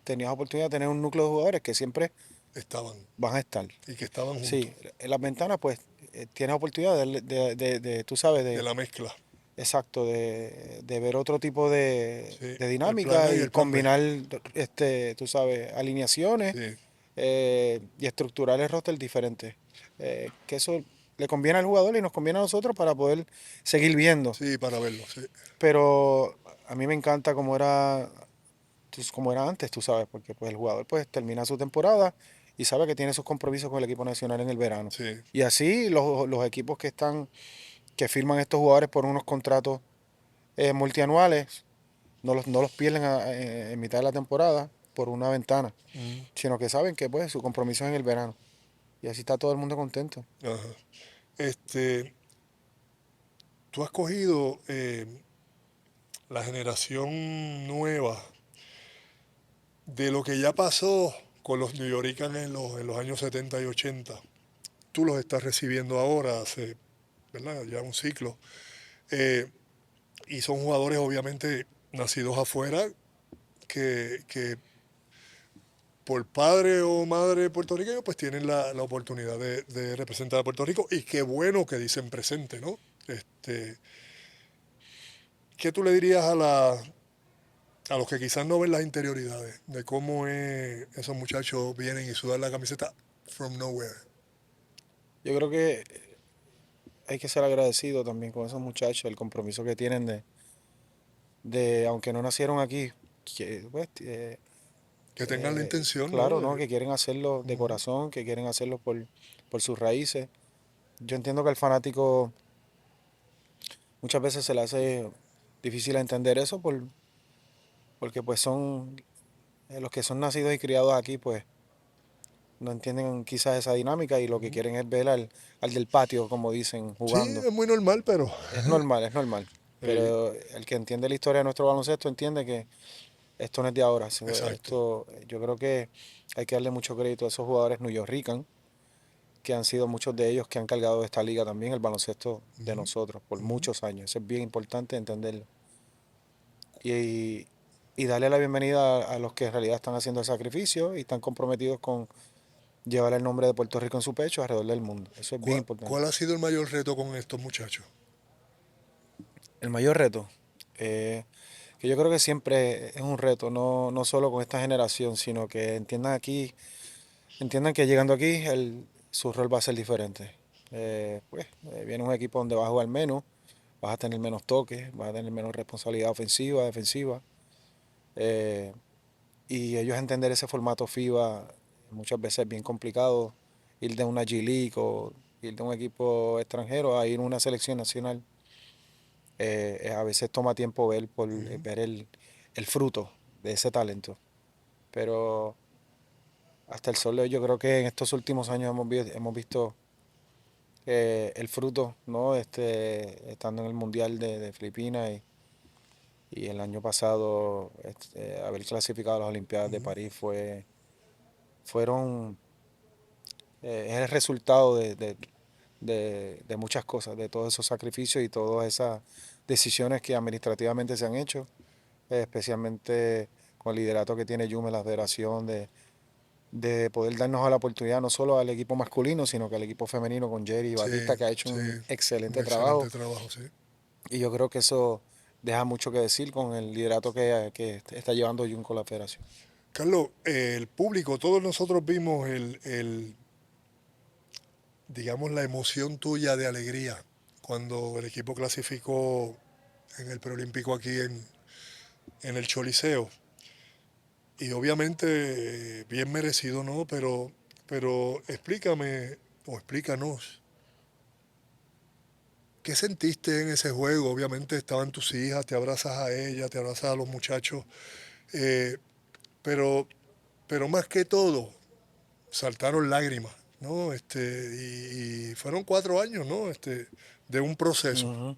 tenías oportunidad de tener un núcleo de jugadores que siempre Estaban van a estar. y que estaban juntos, Sí, en las ventanas pues tienes oportunidad tú sabes, de la mezcla. exacto, de ver otro tipo Sí, de el plan dinámica A y y el plan B. combinar, tú sabes, alineaciones Sí, y estructurar el roster diferente. Que eso le conviene al jugador y nos conviene a nosotros para poder seguir viendo. sí, para verlo, sí. Pero a mí me encanta como era antes, tú sabes, porque pues el jugador pues termina su temporada y sabe que tiene sus compromisos con el equipo nacional en el verano. Sí, Y así los equipos que firman estos jugadores por unos contratos multianuales, no los pierden en mitad de la temporada por una ventana, mm, sino que saben que pues su compromiso es en el verano. Y así está todo el mundo contento. ajá. Este, tú has cogido la generación nueva de lo que ya pasó con los New Yorkers en los años 70 y 80. Tú los estás recibiendo ahora, hace, ¿verdad? Ya un ciclo. Eh, y son jugadores obviamente nacidos afuera que por padre o madre puertorriqueño pues tienen la oportunidad de representar a Puerto Rico y qué bueno que dicen presente, ¿no? ¿Qué tú le dirías a los que quizás no ven las interioridades de cómo esos muchachos vienen y sudan la camiseta from nowhere? Yo creo que hay que ser agradecido también con esos muchachos, el compromiso que tienen aunque no nacieron aquí, que, pues, Que tengan la intención, ¿no? claro, ¿no? Que quieren hacerlo de corazón, que quieren hacerlo por sus raíces. Yo entiendo que al fanático muchas veces se le hace difícil entender eso porque pues son los que son nacidos y criados aquí, pues no entienden quizás esa dinámica y lo que quieren es ver al del patio, como dicen, Sí, jugando. es muy normal, pero Es normal, es normal. eh, Pero el que entiende la historia de nuestro baloncesto entiende que esto no es de ahora. exacto. Esto, yo creo que hay que darle mucho crédito a esos jugadores newyorrican, que han sido muchos de ellos que han cargado esta liga también, el baloncesto de Ujú, nosotros, por ujú. muchos años. Eso es bien importante entenderlo. Y, y darle la bienvenida a los que en realidad están haciendo el sacrificio y están comprometidos con llevar el nombre de Puerto Rico en su pecho alrededor del mundo. Eso es bien ¿Cuál importante. ha sido el mayor reto con estos muchachos? El mayor reto, eh, que yo creo que siempre es un reto, no solo con esta generación, sino que entiendan que llegando aquí su rol va a ser diferente. Viene un equipo donde vas a jugar menos, vas a tener menos toques, vas a tener menos responsabilidad ofensiva, defensiva. eh, y ellos entender ese formato FIBA muchas veces es bien complicado. Ir de una G League o ir de un equipo extranjero a ir a una selección nacional. A veces toma tiempo Ujú. ver el fruto de ese talento. Pero hasta el sol de hoy yo creo que en estos últimos años hemos visto el fruto, ¿no? Estando en el Mundial de Filipinas y el año pasado haber clasificado a las Olimpiadas de Ujú. París fueron, es el resultado de muchas cosas, de todos esos sacrificios y todas esas decisiones que administrativamente se han hecho, especialmente con el liderato que tiene Yume, la federación, de poder darnos la oportunidad no solo al equipo masculino, sino que al equipo femenino con Jerry y Sí, Batista, que ha hecho sí, un un excelente trabajo. excelente trabajo, sí. Y yo creo que eso deja mucho que decir con el liderato que está llevando Jun con la federación. Carlos, el público, todos nosotros vimos digamos, la emoción tuya de alegría cuando el equipo clasificó en el preolímpico aquí en el Choliseo. y obviamente bien merecido, ¿no? Pero explícame o explícanos, ¿qué sentiste en ese juego? Obviamente estaban tus hijas, te abrazas a ella, te abrazas a los muchachos, eh, pero, pero más que todo, saltaron lágrimas, ¿no? Y fueron 4 años, ¿no? De un proceso. Ujú.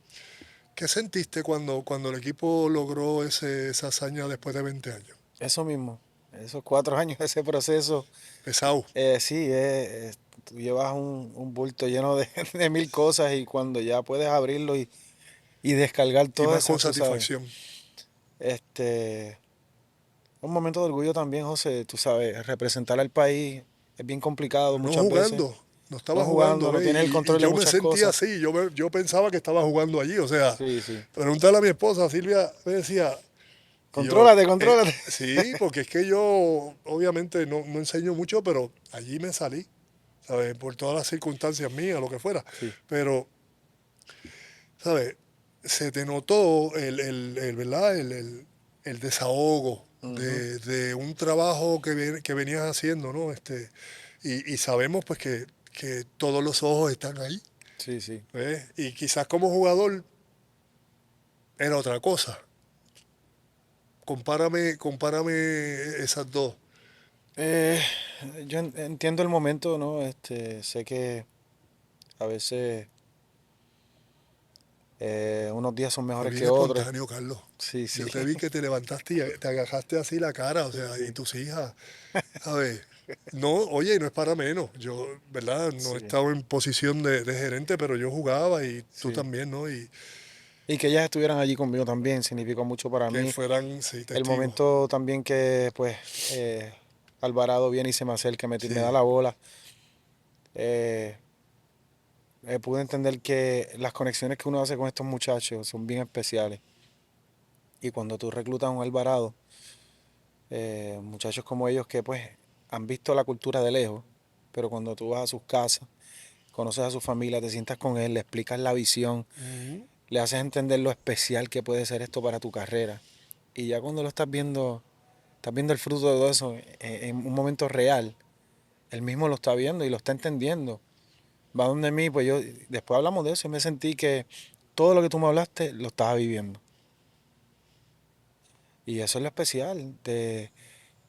¿Qué sentiste cuando el equipo logró esa hazaña después de 20 años? Eso mismo, esos 4 años, ese proceso, Pesado. sí, tú llevas un bulto lleno de, de mil cosas y cuando ya puedes abrirlo y descargar Y todas más con esas, tú sabes, satisfacción. este, un momento de orgullo también, José, tú sabes, representar al país es bien complicado No muchas veces, jugando, no no estaba jugando, jugando, no ¿ves? tienes el Y control de yo me muchas sentía cosas. así, yo pensaba que estaba jugando allí, o sea, Sí, sí. preguntarle a mi esposa, Silvia, me decía, y yo, Contrólate, contrólate. sí, porque es que yo obviamente no enseño mucho, pero allí me salí, ¿sabes? Por todas las circunstancias mías, lo que fuera. Sí. Pero, ¿sabes? Se te notó ¿verdad? El desahogo Ujú. de un trabajo que venías haciendo, ¿no? Y sabemos pues que todos los ojos están ahí, Sí, sí. ¿ves? Y quizás como jugador era otra cosa. Compárame esas dos. Eh, yo entiendo el momento, ¿no? Sé que a veces unos días son Fue mejores bien que otros. espontáneo, Carlos. Sí, sí. Yo te vi que te levantaste y te agajaste así la cara, o Sí, sea, y sí. tus hijas, ¿sabes? No, oye, no es para menos. Yo, ¿verdad? No he Sí, estado en posición de gerente, pero yo jugaba y tú sí. también, ¿no? Y Y que ellas estuvieran allí conmigo también significó mucho para que mí. fueran, sí, El testigos. momento también que, pues, Alvarado viene y se me acerca, me da Sí. la bola. eh, Pude entender que las conexiones que uno hace con estos muchachos son bien especiales. Y cuando tú reclutas a un Alvarado, muchachos como ellos que pues han visto la cultura de lejos, pero cuando tú vas a sus casas, conoces a su familia, te sientas con él, le explicas la visión, Ujú. le haces entender lo especial que puede ser esto para tu carrera. Y ya cuando lo estás viendo el fruto de todo eso en un momento real, él mismo lo está viendo y lo está entendiendo. Va donde mí, pues yo, después hablamos de eso y me sentí que todo lo que tú me hablaste lo estaba viviendo. Y eso es lo especial de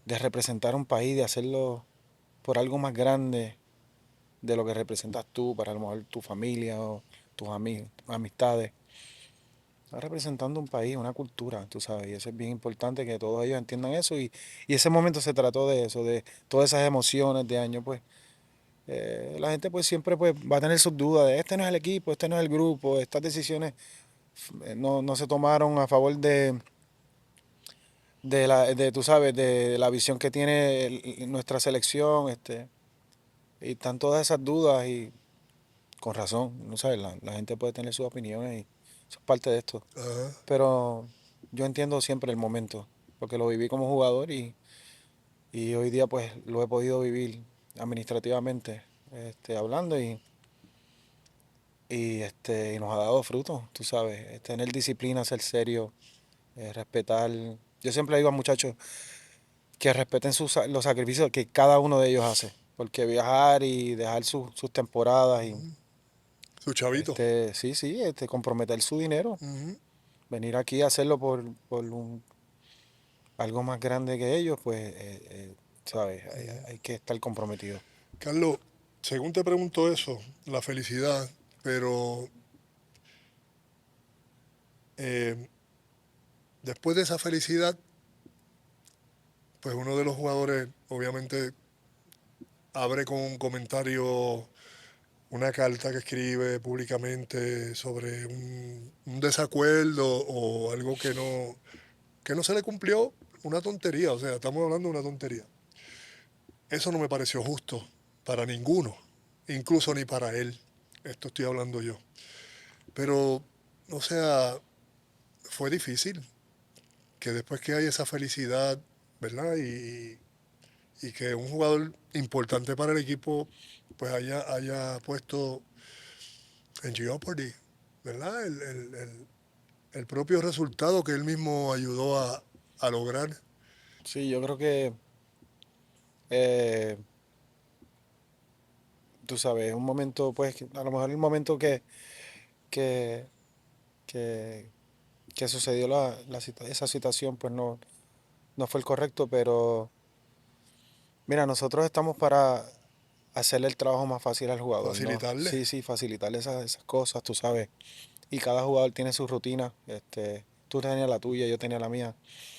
representar un país, de hacerlo por algo más grande de lo que representas tú, para a lo mejor tu familia o tus amigos, amistades. Estás representando un país, una cultura, tú sabes, y eso es bien importante que todos ellos entiendan eso. Y ese momento se trató de eso, de todas esas emociones de año, pues. La gente pues siempre pues va a tener sus dudas de este no es el equipo, este no es el grupo, estas decisiones no se tomaron a favor de tú sabes, de la visión que tiene nuestra selección, y están todas esas dudas y con razón, no sabes, la gente puede tener sus opiniones y eso es parte de esto. Ajá. Pero yo entiendo siempre el momento, porque lo viví como jugador y hoy día pues lo he podido vivir administrativamente, hablando y nos ha dado frutos, tú sabes, tener disciplina, ser serio, respetar. Yo siempre le digo a muchachos que respeten los sacrificios que cada uno de ellos hace, porque viajar y dejar sus temporadas y Su chavito. sí, sí, comprometer su dinero, Ujú. venir aquí a hacerlo por algo más grande que ellos, pues, sabes, hay que estar comprometido. Carlos, según te pregunto eso, la felicidad, pero eh, después de esa felicidad, pues uno de los jugadores obviamente abre con un comentario, una carta que escribe públicamente sobre un desacuerdo o algo que no se le cumplió, una tontería, o sea, estamos hablando de una tontería. Eso no me pareció justo para ninguno, incluso ni para él. Esto estoy hablando yo. Pero, o sea, fue difícil que después que hay esa felicidad, ¿verdad? Y que un jugador importante para el equipo pues haya puesto en jeopardy, ¿verdad? El propio resultado que él mismo ayudó a lograr. Sí, yo creo que, eh, tú sabes, un momento, pues, a lo mejor el momento que, que, que sucedió esa situación, pues no fue el correcto, pero mira, nosotros estamos para hacerle el trabajo más fácil al jugador, ¿no? Facilitarle. Sí, sí, facilitarle esas cosas, tú sabes. Y cada jugador tiene su rutina. Tú tenías la tuya, yo tenía la mía.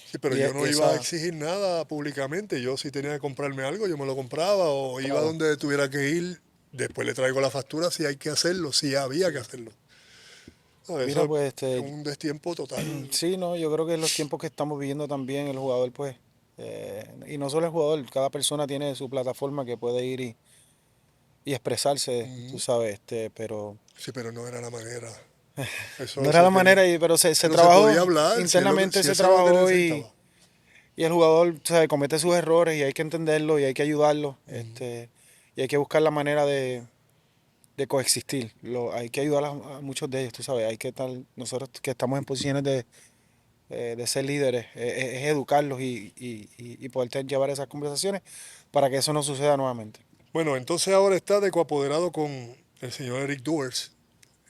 Sí, pero Y, yo no y iba a esa, exigir nada públicamente. Yo si tenía que comprarme algo, yo me lo compraba o iba claro. donde tuviera que ir. Después le traigo la factura si hay que hacerlo, si había que Sí. hacerlo. No, Mira, eso pues, es un destiempo total. sí, no, yo creo que en los tiempos que estamos viviendo también el jugador, pues, y no solo el jugador, cada persona tiene su plataforma que puede ir y expresarse, tú Ujú. sabes, pero Sí, pero no era la manera. no Eso era se la tenía, manera, pero se pero se podía trabajó, hablar si, internamente si se eso es lo que trabajó necesitaba. y el jugador, ¿sabes? Comete sus errores y hay que entenderlo y hay que ayudarlo, y hay que buscar la manera de coexistir. Hay que ayudar a muchos de ellos, tú sabes, hay que estar, nosotros que estamos en posiciones de ser líderes, es educarlos y poder llevar esas conversaciones para que eso no suceda nuevamente. Bueno, entonces ahora está de coapoderado con el señor Eric Duers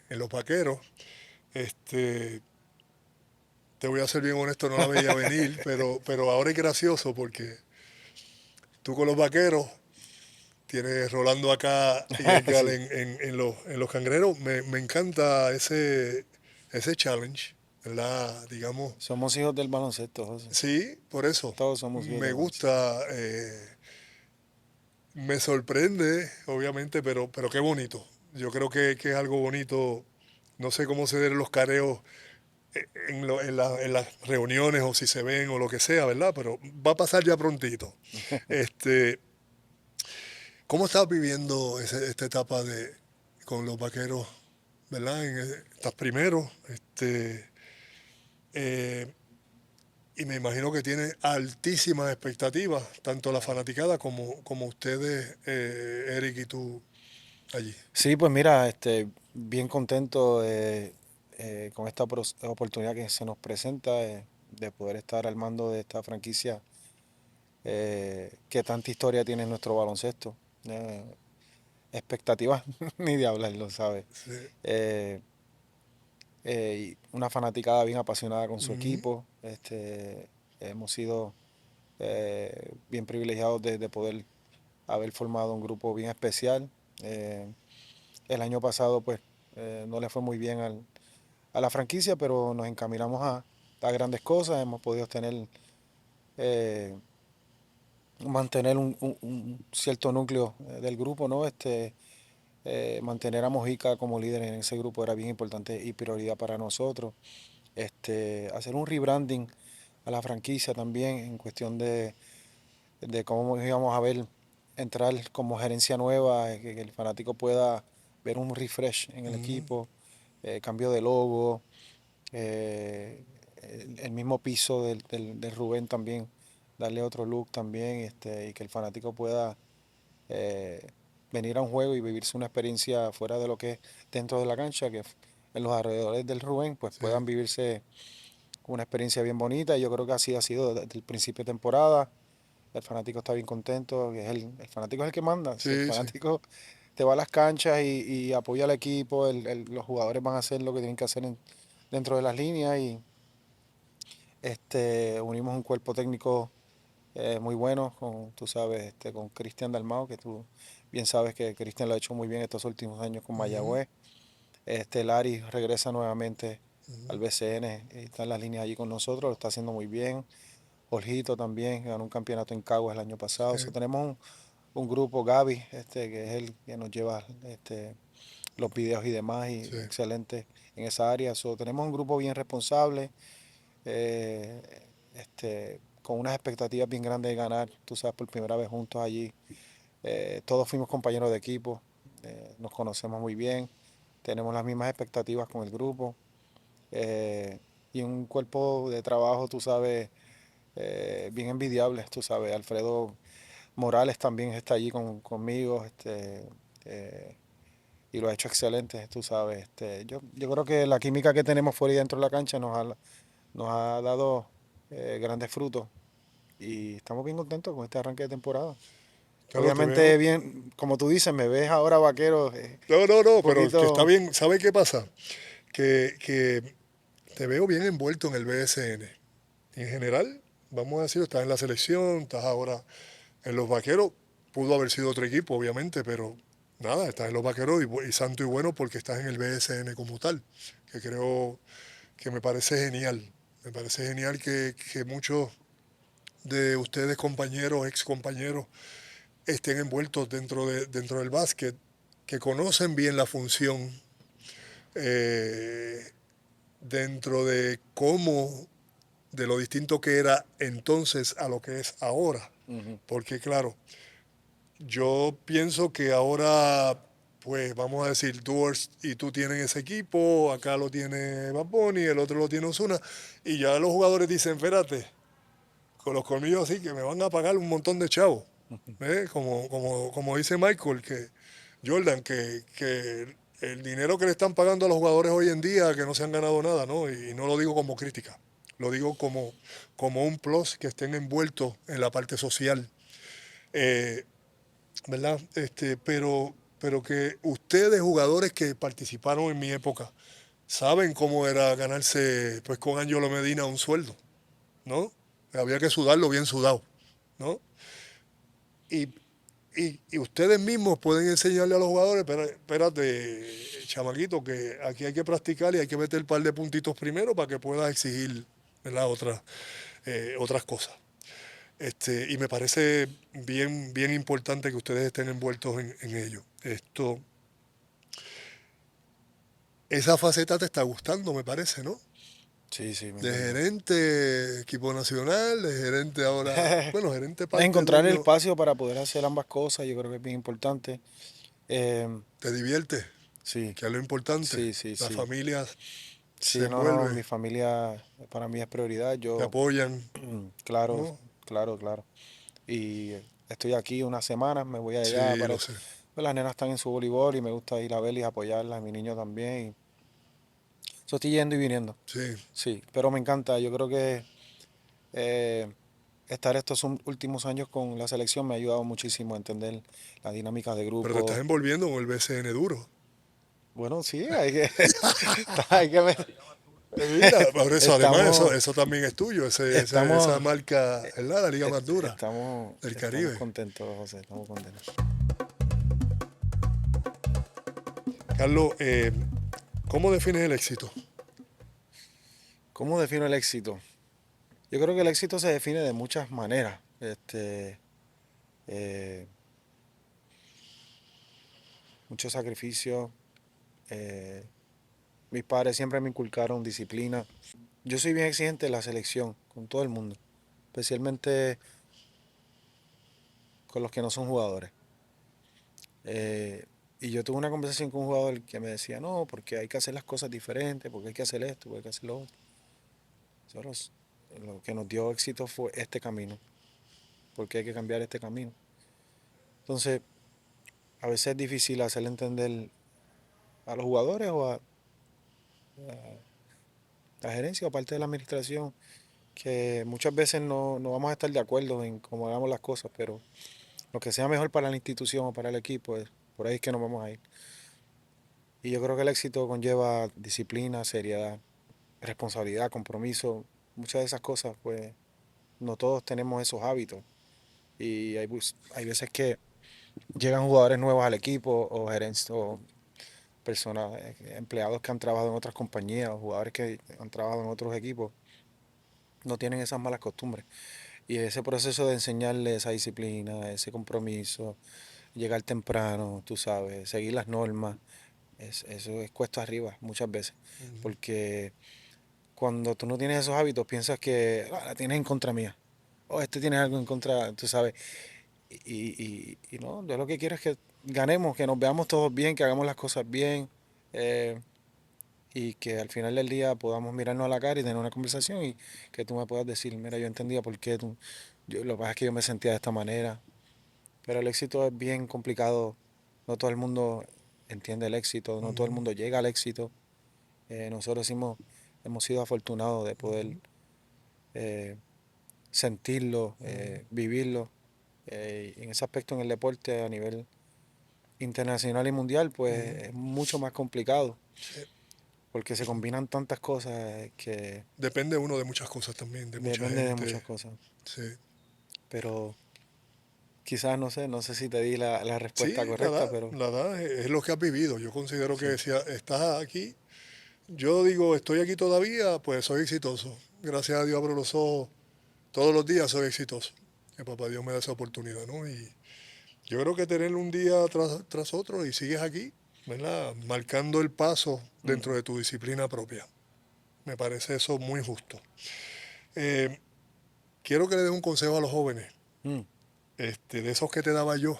en los Vaqueros. Este, te voy a ser bien honesto, no la veía venir, pero ahora es gracioso porque tú con los Vaqueros tienes Rolando acá y Edgar Sí, en los Cangreros. Me encanta ese challenge, ¿verdad? Digamos, somos hijos del baloncesto, José. sí, por eso. Todos somos hijos Me del baloncesto. gusta, me sorprende, obviamente, pero qué bonito. Yo creo que es algo bonito. No sé cómo se den los careos en las reuniones o si se ven o lo que sea, ¿verdad? Pero va a pasar ya prontito. Este, ¿Cómo estás viviendo esta etapa con los Vaqueros, ¿verdad? Estás primero, eh, y me imagino que tiene altísimas expectativas, tanto la fanaticada como ustedes, Eric y tú, allí. Sí, pues mira, bien contento con esta oportunidad que se nos presenta de poder estar al mando de esta franquicia que tanta historia tiene en nuestro baloncesto. Eh, Expectativas, ni de hablarlo, ¿sabes? Sí. Eh, y una fanaticada bien apasionada con su Ujú. equipo. Hemos sido bien privilegiados de poder haber formado un grupo bien especial. Eh, el año pasado, pues, no le fue muy bien a la franquicia, pero nos encaminamos a grandes cosas. Hemos podido eh, mantener un cierto núcleo del grupo, ¿no? Mantener a Mojica como líder en ese grupo era bien importante y prioridad para nosotros. Hacer un rebranding a la franquicia también en cuestión de cómo íbamos a ver entrar como gerencia nueva, que el fanático pueda ver un refresh en el Ujú. equipo, cambio de logo, eh, el mismo piso del Rubén también, darle otro look también, y que el fanático pueda eh, venir a un juego y vivirse una experiencia fuera de lo que es dentro de la cancha, que en los alrededores del Rubén pues Sí, puedan vivirse una experiencia bien bonita. Y yo creo que así ha sido desde el principio de temporada. El fanático está bien contento, que es el fanático es el que manda. Si el sí, sí. fanático te va a las canchas y apoya al equipo, los jugadores van a hacer lo que tienen que hacer dentro de las líneas y unimos un cuerpo técnico muy bueno con, tú sabes, con Cristian Dalmao, que tú bien sabes que Cristian lo ha hecho muy bien estos últimos años con Ujú, Mayagüez. Lari regresa nuevamente al ujú. BCN, y está en las líneas allí con nosotros, lo está haciendo muy bien. Jorgito también ganó un campeonato en Caguas el año pasado. So, Sí. tenemos un grupo, Gaby, que es el que nos lleva los videos y demás, y Sí. excelente en esa área. So, tenemos un grupo bien responsable, eh, con unas expectativas bien grandes de ganar, tú sabes, por primera vez juntos allí. Todos fuimos compañeros de equipo, nos conocemos muy bien, tenemos las mismas expectativas con el grupo, y un cuerpo de trabajo, tú sabes, bien envidiable, tú sabes. Alfredo Morales también está allí conmigo, eh, y lo ha hecho excelente, tú sabes. Yo creo que la química que tenemos fuera y dentro de la cancha nos ha dado grandes frutos. y estamos bien contentos con este arranque de temporada. Carlos, te Obviamente, veo. bien, como tú dices, me ves ahora vaquero No, un pero que está poquito. bien. ¿Sabe qué pasa? Que te veo bien envuelto en el BSN. En general, vamos a decir, estás en la selección, estás ahora en los Vaqueros. Pudo haber sido otro equipo, obviamente, pero nada, estás en los Vaqueros y santo y bueno porque estás en el BSN como tal, que creo que me parece genial. Me parece genial que muchos de ustedes, compañeros, ex compañeros, estén envueltos dentro del básquet, que conocen bien la función eh, dentro de cómo, de lo distinto que era entonces a lo que es ahora. Ujú. Porque claro, yo pienso que ahora, pues vamos a decir, Doors y tú tienen ese equipo, acá lo tiene Bad Bunny, el otro lo tiene Ozuna, y ya los jugadores dicen, espérate, con los colmillos así, que me van a pagar un montón de chavos. ¿Ves? Como dice Michael, que Jordan, que el dinero que le están pagando a los jugadores hoy en día, que no se han ganado nada, ¿no? Y no lo digo como crítica, lo digo como un plus que estén envueltos en la parte social. Eh, ¿Verdad? Pero que ustedes, jugadores que participaron en mi época, saben cómo era ganarse, pues con Angelo Medina un sueldo, ¿no? Había que sudarlo bien sudado, ¿no? Y, y ustedes mismos pueden enseñarle a los jugadores, espérate, chamaquito, que aquí hay que practicar y hay que meter un par de puntitos primero para que puedas exigir, ¿verdad? Otras cosas. Y me parece bien importante que ustedes estén envueltos en ello. Esa faceta te está gustando, me parece, ¿no? Sí, sí, me De encanta. gerente equipo nacional, de gerente ahora, bueno, gerente Es parte encontrar el dueño, espacio para poder hacer ambas cosas, yo creo que es bien importante. Eh, te divierte, sí, que es lo importante. sí, sí, La sí. familia se Sí, no, envuelve, mi familia para mí es prioridad. te Yo, apoyan, claro, ¿no? claro. Y estoy aquí unas semanas, me voy allá Sí, para... lo sé. Pues las nenas están en su voleibol y me gusta ir a verlas, apoyarlas, mi niño también. Yo estoy yendo y viniendo, Sí. sí, pero me encanta. Yo creo que eh, estar estos últimos años con la selección me ha ayudado muchísimo a entender la dinámica de Pero te estás grupo. envolviendo con el BCN duro. Bueno, sí, hay que, hay que Mira, por eso, además, estamos, eso también es tuyo, esa estamos, marca, ¿verdad? La liga más dura del estamos Caribe. contentos, José, estamos contentos. Carlos, ¿cómo defines el éxito? ¿Cómo defino el éxito? Yo creo que el éxito se define de muchas maneras. Eh, Mucho sacrificio. eh, Mis padres siempre me inculcaron disciplina. Yo soy bien exigente en la selección, con todo el mundo, especialmente con los que no son jugadores. Eh, y yo tuve una conversación con un jugador que me decía, no, porque hay que hacer las cosas diferentes, porque hay que hacer esto, porque hay que hacer lo otro. Nosotros, lo que nos dio éxito fue este camino, porque hay que cambiar este camino. Entonces, a veces es difícil hacerle entender a los jugadores o a la gerencia o parte de la administración que muchas veces no vamos a estar de acuerdo en cómo hagamos las cosas, pero lo que sea mejor para la institución o para el equipo, por ahí es que nos vamos a ir. Y yo creo que el éxito conlleva disciplina, seriedad, responsabilidad, compromiso. Muchas de esas cosas, pues no todos tenemos esos hábitos. Y hay veces que llegan jugadores nuevos al equipo o gerentes o personas, empleados que han trabajado en otras compañías o jugadores que han trabajado en otros equipos, no tienen esas malas costumbres. Y ese proceso de enseñarles esa disciplina, ese compromiso, llegar temprano, tú sabes, seguir las normas, eso es cuesta arriba muchas veces. Porque cuando tú no tienes esos hábitos, piensas que la tienes en contra mía. O este tiene algo en contra, tú sabes. Y no, yo lo que quiero es que ganemos, que nos veamos todos bien, que hagamos las cosas bien. eh, y que al final del día podamos mirarnos a la cara y tener una conversación y que tú me puedas decir, mira, yo entendía por qué tú, lo que pasa es que yo me sentía de esta manera, pero el éxito es bien complicado, no todo el mundo entiende el éxito, no todo el mundo llega al éxito. Nosotros hemos sido afortunados de poder eh, sentirlo, vivirlo. Y en ese aspecto en el deporte a nivel internacional y mundial, pues es mucho más complicado porque se combinan tantas cosas que Depende uno de muchas cosas también, de mucha depende de gente. muchas cosas. Sí, Pero quizás no sé si te di la respuesta sí, correcta, pero la da es lo que has vivido. Yo considero sí. que si estás aquí, yo digo, estoy aquí todavía, pues soy exitoso. Gracias a Dios abro los ojos. Todos los días soy exitoso. Que papá Dios me da esa oportunidad, ¿no? Y yo creo que tener un día tras otro y sigues aquí, ¿verdad? Marcando el paso dentro Ujú. de tu disciplina propia. Me parece eso muy justo. Eh, quiero que le des un consejo a los jóvenes, Mm. de esos que te daba yo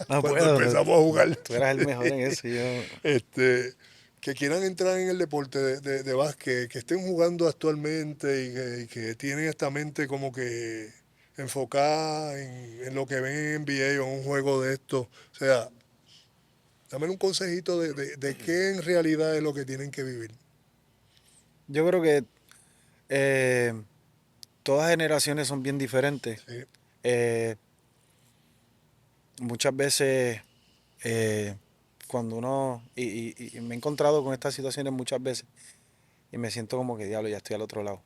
No cuando puedo, empezamos a jugar, tú eras el mejor en eso. Yo, este, que quieran entrar en el deporte de básquet, que estén jugando actualmente y que tienen esta mente como que enfocada en lo que ven en NBA o en un juego de esto. O sea, dame un consejito de qué en realidad es lo que tienen que vivir. yo creo que eh, todas generaciones son bien diferentes. Sí, Eh, Muchas veces eh, cuando uno, y me he encontrado con estas situaciones muchas veces y me siento como que diablo, ya estoy al otro lado.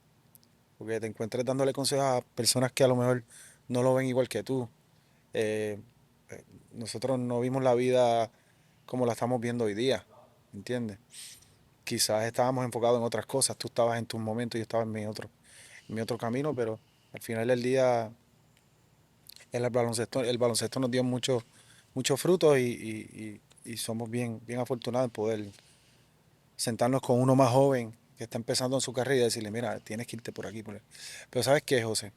Porque te encuentras dándole consejos a personas que a lo mejor no lo ven igual que tú. Eh, Nosotros no vimos la vida como la estamos viendo hoy día, ¿entiendes? Quizás estábamos enfocados en otras cosas, tú estabas en tus momentos y yo estaba en mi otro camino, pero al final del día el baloncesto nos dio muchos frutos y somos bien afortunados en poder sentarnos con uno más joven que está empezando en su carrera y decirle, mira, tienes que irte por aquí. Pero ¿sabes qué, José?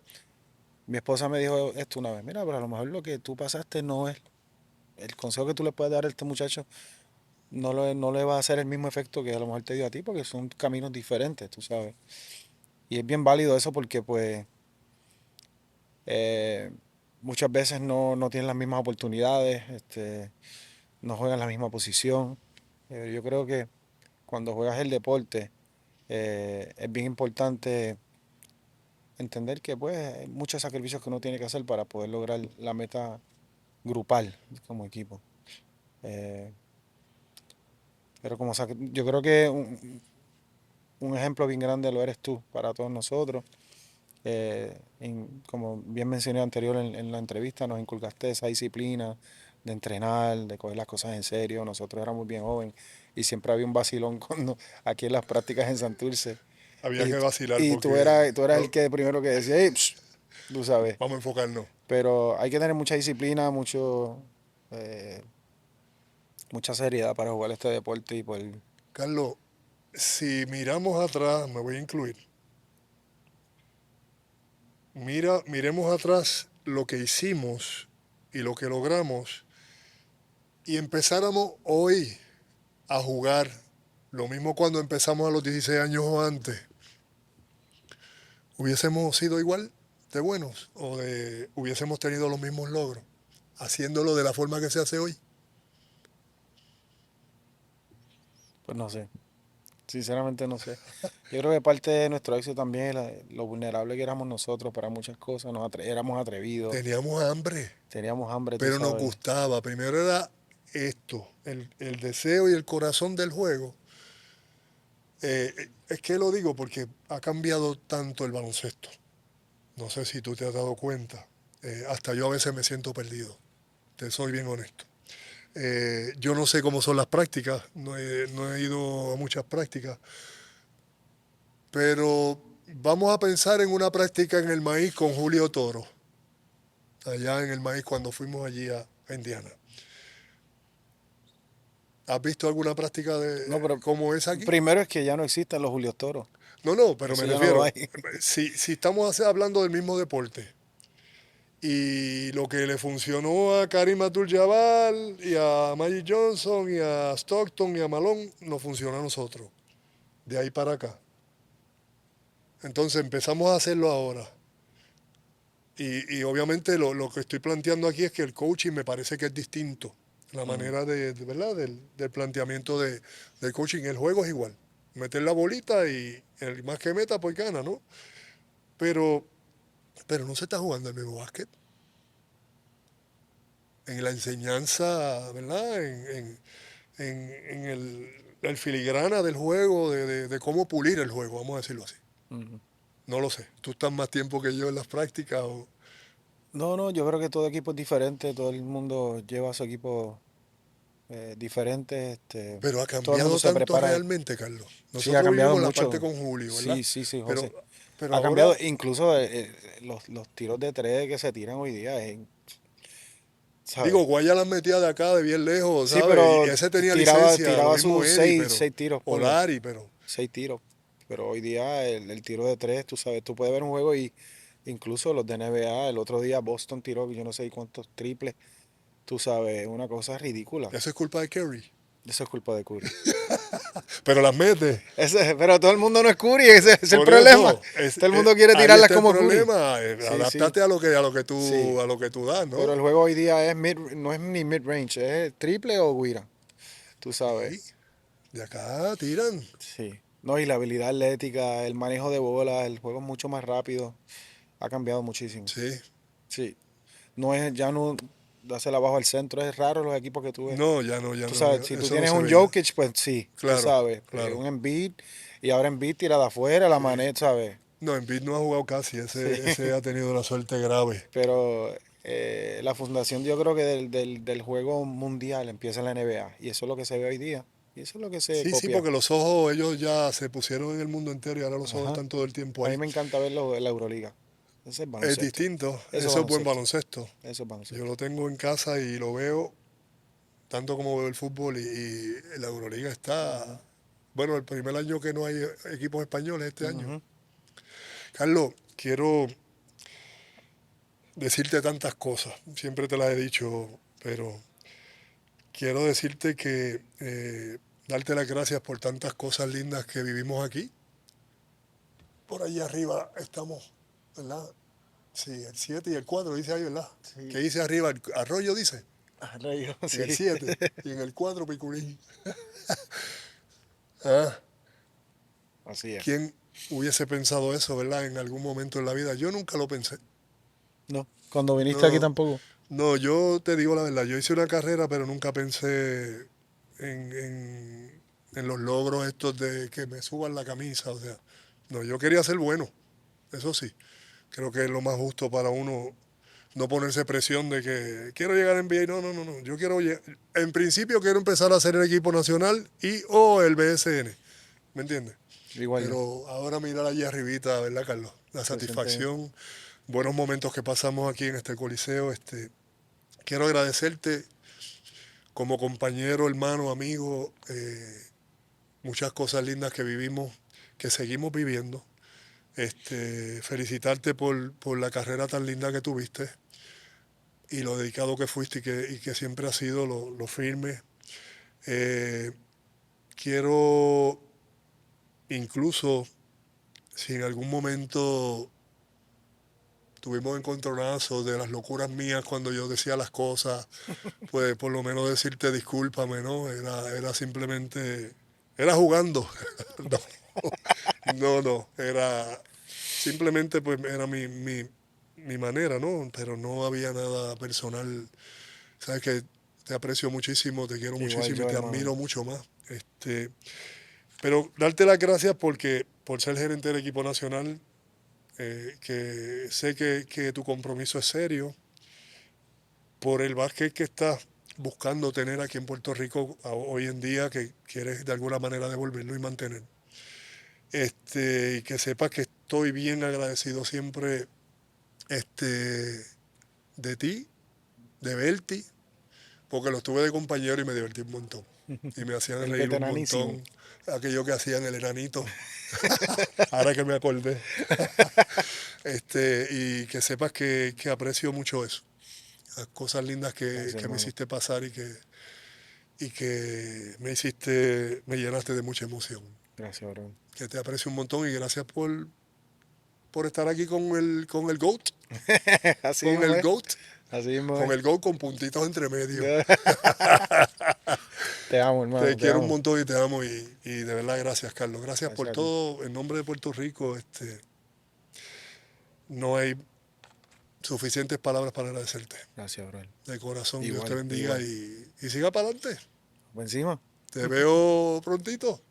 Mi esposa me dijo esto una vez, mira, pero a lo mejor lo que tú pasaste no es, el consejo que tú le puedes dar a este muchacho no le va a hacer el mismo efecto que a lo mejor te dio a ti porque son caminos diferentes, tú sabes. Y es bien válido eso porque pues eh, muchas veces no tienen las mismas oportunidades, no juegan la misma posición. Yo creo que cuando juegas el deporte es bien importante entender que pues hay muchos sacrificios que uno tiene que hacer para poder lograr la meta grupal como equipo. Eh, pero yo creo que un ejemplo bien grande lo eres tú para todos nosotros. Como bien mencioné anterior en la entrevista, nos inculcaste esa disciplina de entrenar, de coger las cosas en serio. Nosotros éramos bien jóvenes y siempre había un vacilón aquí en las prácticas en Santurce. había Y, que vacilar y tú porque eras, tú eras el no, que primero que decía, "Ey, psh", tú sabes. vamos a enfocarnos. Pero hay que tener mucha disciplina, eh, mucha seriedad para jugar este deporte y poder. Carlos, si miramos atrás, me voy a incluir. Miremos atrás lo que hicimos y lo que logramos y empezáramos hoy a jugar lo mismo cuando empezamos a los 16 años o antes. ¿Hubiésemos sido igual de buenos o hubiésemos tenido los mismos logros haciéndolo de la forma que se hace hoy? Pues no sé, sinceramente no sé. Yo creo que parte de nuestro éxito también es lo vulnerable que éramos nosotros para muchas cosas. Éramos atrevidos, Teníamos hambre, teníamos hambre, tú pero nos sabes. gustaba. Primero era esto, el deseo y el corazón del juego. Es que lo digo porque ha cambiado tanto el baloncesto. No sé si tú te has dado cuenta. Hasta yo a veces me siento perdido. Te soy bien honesto. Yo no sé cómo son las prácticas, no he ido a muchas prácticas, pero vamos a pensar en una práctica en el maíz con Julio Toro, allá en el maíz cuando fuimos allí a Indiana. ¿Has visto alguna práctica No, pero como esa aquí? primero es que ya no existen los Julios Toros. No, no, pero me Eso ya no lo refiero, hay. si estamos hablando del mismo deporte y lo que le funcionó a Karim Abdul-Jabbar y a Magic Johnson y a Stockton y a Malone, nos funciona a nosotros, de ahí para acá. Entonces empezamos a hacerlo ahora. Y obviamente lo que estoy planteando aquí es que el coaching me parece que es distinto. La Mm. manera ¿verdad? Del planteamiento del coaching. El juego es igual. Meter la bolita y el más que meta, pues gana, ¿no? Pero pero no se está jugando el mismo básquet. En la enseñanza, ¿verdad? En el filigrana del juego, de cómo pulir el juego, vamos a decirlo así. Ujú. No lo sé. ¿Tú estás más tiempo que yo en las prácticas? No, yo creo que todo equipo es diferente, todo el mundo lleva a su equipo diferente, Pero ha todo el mundo cambiado se tanto prepara. realmente, Carlos. Sí, ha Nosotros cambiado vivimos la parte mucho. con Julio, ¿verdad? Sí, Pero, José. pero Ha ahora, cambiado, incluso los tiros de tres que se tiran hoy día, ¿sabes? digo, Guaya las metía de acá, de bien lejos, Sí, ¿sabes? Y pero ese tenía tiraba, licencia, lo tiraba mismo sus Eddie, seis tiros, o ponle. Larry, pero 6 tiros. Pero hoy día el tiro de tres, tú sabes, tú puedes ver un juego y incluso los de NBA, el otro día Boston tiró yo no sé cuántos triples, tú sabes, una cosa ridícula. eso es culpa de Kerry. Eso es culpa de Curry. Pero las mete. Pero todo el mundo no es Curry, ese es el Por problema. eso, Todo el mundo quiere ahí tirarlas está el como Curry. problema. Sí, sí, Adáptate sí. a lo que tú das, Pero ¿no? el juego hoy día no es ni mid-range, es triple o guira, tú sabes. Sí, de acá tiran. Sí. No, y la habilidad atlética, el manejo de bola, el juego es mucho más rápido. Ha cambiado muchísimo. Sí. Sí. Ya no dársela abajo al centro, es raro los equipos que tú ves. No, Tú sabes, si tú eso no tienes se un ve ya. Jokic, pues sí, tú Claro, sabes, claro. un Embiid, y ahora Embiid tira de afuera, la Sí. maneta, ¿sabes? No, Embiid no ha jugado casi, Sí. ese ha tenido una suerte grave. Pero la fundación yo creo que del juego mundial empieza en la NBA, y eso es lo que se ve hoy día, y eso es lo que se Sí, sí, copia. porque los ojos, ellos ya se pusieron en el mundo entero y ahora los ojos Ajá. están todo el tiempo A mí ahí. me encanta verlo en la Euroliga. Ese es Es baloncesto. distinto, Eso es eso es buen baloncesto. baloncesto. Eso es Yo baloncesto. lo tengo en casa y lo veo tanto como veo el fútbol y la Euroliga está, bueno, el primer año que no hay equipos españoles este año. Ujú. Carlos, quiero decirte tantas cosas, siempre te las he dicho, pero quiero decirte que darte las gracias por tantas cosas lindas que vivimos aquí. Por allí arriba estamos, ¿verdad? Sí, el 7 y el 4 dice ahí, ¿verdad? Sí. Que dice arriba, el arroyo dice, Rayo, en el sí. 7 y en el 4 picurín. Ah, Así es. ¿quién hubiese pensado eso, ¿verdad? En algún momento en la vida. Yo nunca lo pensé. No, cuando viniste aquí No, tampoco. no, yo te digo la verdad, yo hice una carrera, pero nunca pensé en los logros estos de que me suban la camisa, o sea, no, yo quería ser bueno, eso sí. Creo que es lo más justo para uno no ponerse presión de que quiero llegar a NBA. No. Yo quiero, en principio quiero empezar a hacer el equipo nacional y o el BSN, ¿me entiendes? Igual yo. Pero ahora mirar allí arribita, ¿verdad, Carlos? La Se siente bien. satisfacción, buenos momentos que pasamos aquí en este coliseo. Quiero agradecerte como compañero, hermano, amigo, muchas cosas lindas que vivimos, que seguimos viviendo. Felicitarte por la carrera tan linda que tuviste y lo dedicado que fuiste y que siempre has sido lo firme. Eh, quiero incluso, si en algún momento tuvimos encontronazos de las locuras mías cuando yo decía las cosas, pues por lo menos decirte discúlpame, ¿no? Era simplemente, era jugando. No, era simplemente pues era mi manera, ¿no? Pero no había nada personal. Sabes que te aprecio muchísimo, te quiero Igual muchísimo y yo, te hermano. admiro mucho más. Pero darte las gracias por ser gerente del equipo nacional, que sé que tu compromiso es serio, por el básquet que estás buscando tener aquí en Puerto Rico hoy en día, que quieres de alguna manera devolverlo y mantener. Y que sepas que estoy bien agradecido siempre de ti, de verte, porque los tuve de compañero y me divertí un montón. Y me hacían El reír un veteranísimo. montón. Aquello que hacían el enanito. Ahora que me acordé. Y que sepas que aprecio mucho eso. Las cosas lindas Gracias, que me hermano. hiciste pasar y que me llenaste de mucha emoción. Gracias, bro. Que te aprecio un montón y gracias por estar aquí con el GOAT. Así Con mismo el es. GOAT. Así mismo Con es. el GOAT con puntitos entre medio. Te amo, Te hermano, te quiero un amo. montón y te amo y de verdad gracias, Carlos. Gracias por Gracias a ti. todo. En nombre de Puerto Rico, no hay suficientes palabras para agradecerte. Gracias, bro. De corazón, Dios Igual, te bendiga igual. y siga para adelante. Encima. Te veo prontito.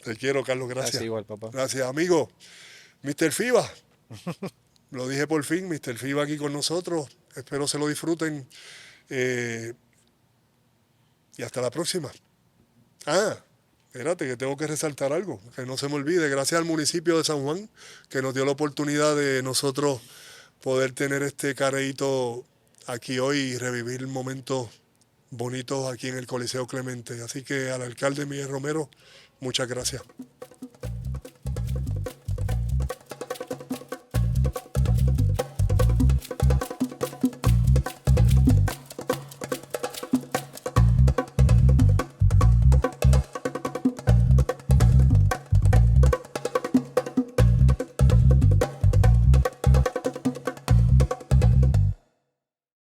Te quiero, Carlos, gracias. Así igual, papá. Gracias, amigo. Mr. FIBA. Lo dije por fin, Mr. FIBA aquí con nosotros. Espero se lo disfruten. Y hasta la próxima. Espérate, que tengo que resaltar algo, que no se me olvide. Gracias al municipio de San Juan, que nos dio la oportunidad de nosotros poder tener este careíto aquí hoy y revivir momentos bonitos aquí en el Coliseo Clemente. Así que al alcalde Miguel Romero, muchas gracias.